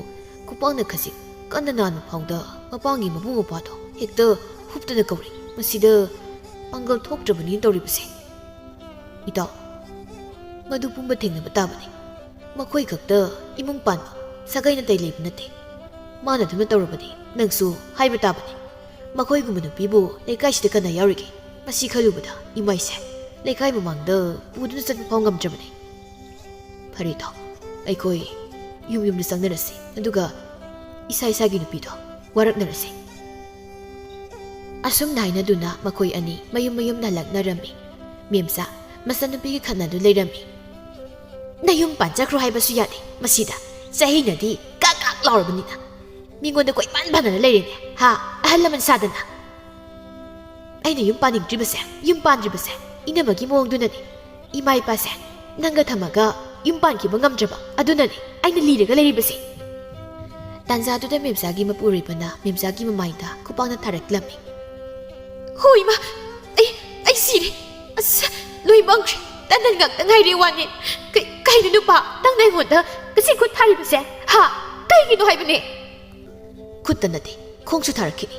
ꯈꯨꯄꯥꯛꯅ ꯈꯖꯤꯛ ꯀꯟꯅ ꯅꯥꯟꯕ ꯐꯥꯎꯗ ꯃꯄꯥꯡꯒꯤ ꯃꯕꯨꯡ ꯃꯧꯄ꯭ꯋꯥꯗꯣ ꯍꯦꯛꯇ ꯍꯨꯞꯇꯅ ꯀꯧꯔꯤ ꯃꯁꯤꯗ ꯄꯥꯡꯒꯜ ꯊꯣꯛꯇ꯭ꯔꯕꯅꯤ ꯇꯧꯔꯤꯕꯁꯦ ꯏꯇꯥꯎ ꯃꯗꯨ ꯄꯨꯝꯕ ꯊꯦꯡꯅꯕ ꯇꯥꯕꯅꯤ ꯃꯈꯣꯏ ꯈꯛꯇ ꯏꯃꯨꯡ ꯄꯥꯟꯕ ꯁꯥꯒꯩ ꯅꯥꯇꯩ ꯂꯩꯕ ꯅꯠꯇꯦ ꯃꯥꯅ ꯑꯗꯨꯅ ꯇꯧꯔꯕꯗꯤ ꯅꯪꯁꯨ ꯍꯥꯏꯕ ꯇꯥꯕꯅꯤ ꯃꯈꯣꯏꯒꯨꯝꯕ ꯅꯨꯄꯤꯕꯨ ꯂꯩꯀꯥꯏꯁꯤꯗ ꯀꯅꯥ ꯌꯥꯎꯔꯤꯒꯦ ꯃꯁꯤ ꯈꯜꯂꯨꯕꯗ ꯏꯃꯥꯏꯁꯦ ꯂꯩꯀꯥꯏ ꯃꯃꯥꯡꯗ ꯄꯨꯗꯨꯅ ꯆꯠꯄ ꯐꯥꯎ ꯉꯝꯗ꯭ꯔꯕꯅꯤ ꯐꯔꯦ ꯏꯇꯥꯎ ꯑꯩꯈꯣꯏ ꯌꯨꯝꯗ ꯆꯪꯅꯔꯁꯤ ꯑꯗꯨꯒ ꯏꯁꯥꯒꯤ ꯅꯨꯄꯤꯗꯣ ꯋꯥꯔꯛꯅꯔꯁꯤ ꯑꯁꯨꯝꯅ ꯍꯥꯏꯅꯗꯨꯅ ꯃꯈꯣꯏ ꯑꯅꯤ ꯃꯌꯨꯝꯗ ꯍꯜꯂꯛꯅꯔꯝꯃꯤ ꯃꯦꯝꯆꯥ ꯃꯆꯟꯅꯨꯄꯤꯒꯤ ꯈꯠꯅꯗꯨ ꯂꯩꯔꯝꯃꯤ ꯅꯌꯨꯝ ꯄꯥꯟꯖꯈ꯭ꯔꯣ ꯍꯥꯏꯕꯁꯨ ꯌꯥꯗꯦ ꯃꯁꯤꯗ ꯆꯍꯤꯅꯗꯤ ꯀꯥꯛ ꯂꯥꯎꯔꯕꯅꯤꯅ ꯃꯤꯉꯣꯟꯗ ꯀꯣꯏꯄꯥꯟ ꯄꯥꯟꯗꯅ ꯂꯩꯔꯦꯅꯦ ꯍꯥ ꯑꯍꯜ ꯂꯃꯟ ꯁꯥꯗꯅ ꯑꯩꯅ ꯌꯨꯝ ꯄꯥꯅꯤꯡꯗ꯭ꯔꯤꯕꯁꯦ ꯌꯨꯝ ꯄꯥꯟꯗ꯭ꯔꯤꯕꯁꯦ ꯏꯅꯝꯃꯒꯤ ꯃꯑꯣꯡꯗꯨꯅꯅꯤ ꯏꯃꯥ ꯏꯄꯥꯁꯦ ꯅꯪꯒ ꯊꯝꯃꯒ ꯌꯨꯝ ꯄꯥꯟꯈꯤꯕ ꯉꯝꯗ꯭ꯔꯕ ꯑꯗꯨꯅꯅꯤ ꯑꯩꯅ ꯂꯤꯔꯒ ꯂꯩꯔꯤꯕꯁꯦ ꯇꯥꯟꯖꯥꯗꯨꯗ ꯃꯦꯝꯆꯥꯒꯤ ꯃꯄꯨꯔꯣꯏꯕꯅ ꯃꯦꯝꯆꯥꯒꯤ ꯃꯃꯥꯏꯗ ꯈꯨꯄꯥꯛꯅ ꯊꯥꯔꯛꯂꯝꯃꯤ ꯍꯣꯏ ꯏꯃꯥ ꯑꯩ ꯁꯤꯔꯦ ꯑꯁ ꯂꯣꯏ ꯃꯥꯡꯈ꯭ꯔꯦ ꯇꯟꯗꯟ ꯉꯥꯛꯇ ꯉꯥꯏꯔꯦ ꯋꯥꯅꯦ ꯀꯩꯅꯣ ꯅꯨꯄꯥ ꯅꯪꯅ ꯑꯩꯉꯣꯟꯗ ꯀꯁꯤ ꯈꯨꯠ ꯊꯥꯔꯤꯕꯁꯦ ꯍꯥ ꯀꯩꯒꯤꯅꯣ ꯍꯥꯏꯕꯅꯦ ꯈꯨꯠꯇ ꯅꯠꯇꯦ ꯈꯣꯡꯁꯨ ꯊꯥꯔꯛꯈꯤꯅꯤ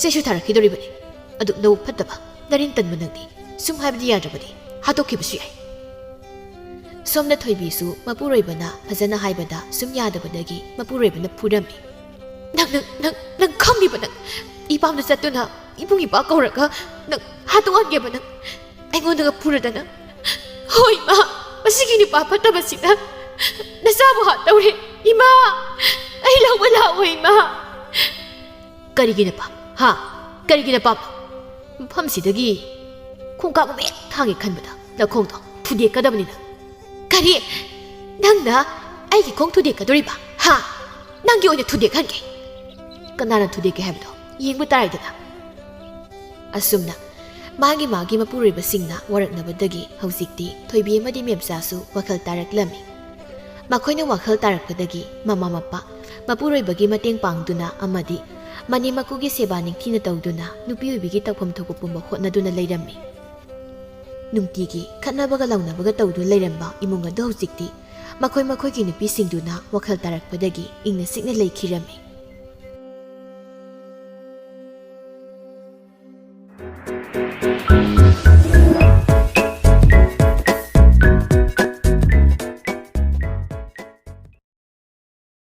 ꯆꯩꯁꯨ ꯊꯥꯔꯛꯈꯤꯗꯣꯔꯤꯕꯅꯤ ꯑꯗꯨ ꯅꯕꯨꯛ ꯐꯠꯇꯕ ꯅꯔꯤꯟ ꯇꯟꯕ ꯅꯪꯗꯤ ꯁꯨꯝ ꯍꯥꯏꯕꯗꯤ ꯌꯥꯗ꯭ꯔꯕꯗꯤ ꯍꯥꯠꯇꯣꯛꯈꯤꯕꯁꯨ ꯌꯥꯏ ꯁꯣꯝꯗ ꯊꯣꯏꯕꯤꯁꯨ ꯃꯄꯨꯔꯣꯏꯕꯅ ꯐꯖꯅ ꯍꯥꯏꯕꯗ ꯁꯨꯝ ꯌꯥꯗꯕꯗꯒꯤ ꯃꯄꯨꯔꯣꯏꯕꯅ ꯐꯨꯔꯝꯃꯤ ꯅꯪ ꯈꯪꯂꯤꯕ ꯅꯪ ꯏꯄꯥꯝꯗ ꯆꯠꯇꯨꯅ ꯏꯕꯨꯡ ꯏꯄꯥ ꯀꯧꯔꯒ ꯅꯪ ꯍꯥꯠꯇꯣꯛꯍꯟꯒꯦꯕ ꯅꯪ ꯑꯩꯉꯣꯟꯗꯒ ꯐꯨꯔꯗꯅ ꯍꯣꯏ ꯏꯃꯥ ꯃꯁꯤꯒꯤ ꯅꯨꯄꯥ ꯐꯠꯇꯕꯁꯤꯅ ꯅꯆꯥꯕꯨ ꯍꯥꯠꯇꯧꯔꯦ ꯏꯃꯥ ꯑꯩ ꯂꯧꯕ ꯂꯥꯛꯑꯣ ꯏꯃꯥ ꯀꯔꯤꯒꯤ ꯅꯄꯥꯝ ꯍꯥ ꯀꯔꯤꯒꯤ ꯅꯄꯥꯝ ꯃꯐꯝꯁꯤꯗꯒꯤ ꯈꯣꯡꯀꯥꯞ ꯑꯃ ꯍꯦꯛ ꯊꯥꯡꯒꯦ ꯈꯟꯕꯗ ꯅꯈꯣꯡꯗꯣ ꯊꯨꯗꯦꯛꯀꯗꯕꯅꯤꯅ ꯀꯔꯤ ꯅꯪꯅ ꯑꯩꯒꯤ ꯈꯣꯡ ꯊꯨꯗꯦꯛꯀꯗꯣꯔꯤꯕ ꯍꯥ ꯅꯪꯒꯤ ꯑꯣꯏꯅ ꯊꯨꯗꯦꯛꯍꯟꯒꯦ ꯀꯅꯥꯅ ꯊꯨꯗꯦꯛꯀꯦ ꯍꯥꯏꯕꯗꯣ ꯌꯦꯡꯕ ꯇꯥꯔꯦꯗꯅ ꯑꯁꯨꯝꯅ ꯃꯥꯒꯤ ꯃꯄꯨꯔꯣꯏꯕꯁꯤꯡꯅ ꯋꯥꯔꯛꯅꯕꯗꯒꯤ ꯍꯧꯖꯤꯛꯇꯤ ꯊꯣꯏꯕꯤ ꯑꯃꯗꯤ ꯃꯦꯝꯆꯥꯁꯨ ꯋꯥꯈꯜ ꯇꯥꯔꯛꯂꯝꯃꯤ꯫ ꯃꯈꯣꯏꯅ ꯋꯥꯈꯜ ꯇꯥꯔꯛꯄꯗꯒꯤ ꯃꯃꯥ ꯃꯄꯥ ꯃꯄꯨꯔꯣꯏꯕꯒꯤ ꯃꯇꯦꯡ ꯄꯥꯡꯗꯨꯅ ꯑꯃꯗꯤ ꯃꯅꯦ ꯃꯀꯨꯒꯤ ꯁꯦꯕꯥ ꯅꯤꯡꯊꯤꯅ ꯇꯧꯗꯨꯅ ꯅꯨꯄꯤ ꯑꯣꯏꯕꯤꯒꯤ ꯇꯧꯐꯝ ꯊꯣꯛꯄ ꯄꯨꯝꯕ ꯍꯣꯠꯅꯗꯨꯅ ꯂꯩꯔꯝꯃꯤ꯫ ꯅꯨꯡꯇꯤꯒꯤ ꯈꯠꯅꯕꯒ ꯂꯥꯎꯅꯕꯒ ꯇꯧꯗꯨꯅ ꯂꯩꯔꯝꯕ ꯏꯃꯨꯡ ꯑꯗꯨ ꯍꯧꯖꯤꯛꯇꯤ ꯃꯈꯣꯏꯒꯤ ꯅꯨꯄꯤꯁꯤꯡꯗꯨꯅ ꯋꯥꯈꯜ ꯇꯥꯔꯛꯄꯗꯒꯤ ꯏꯪꯅ ꯆꯤꯛꯅ ꯂꯩꯈꯤꯔꯝꯃꯤ꯫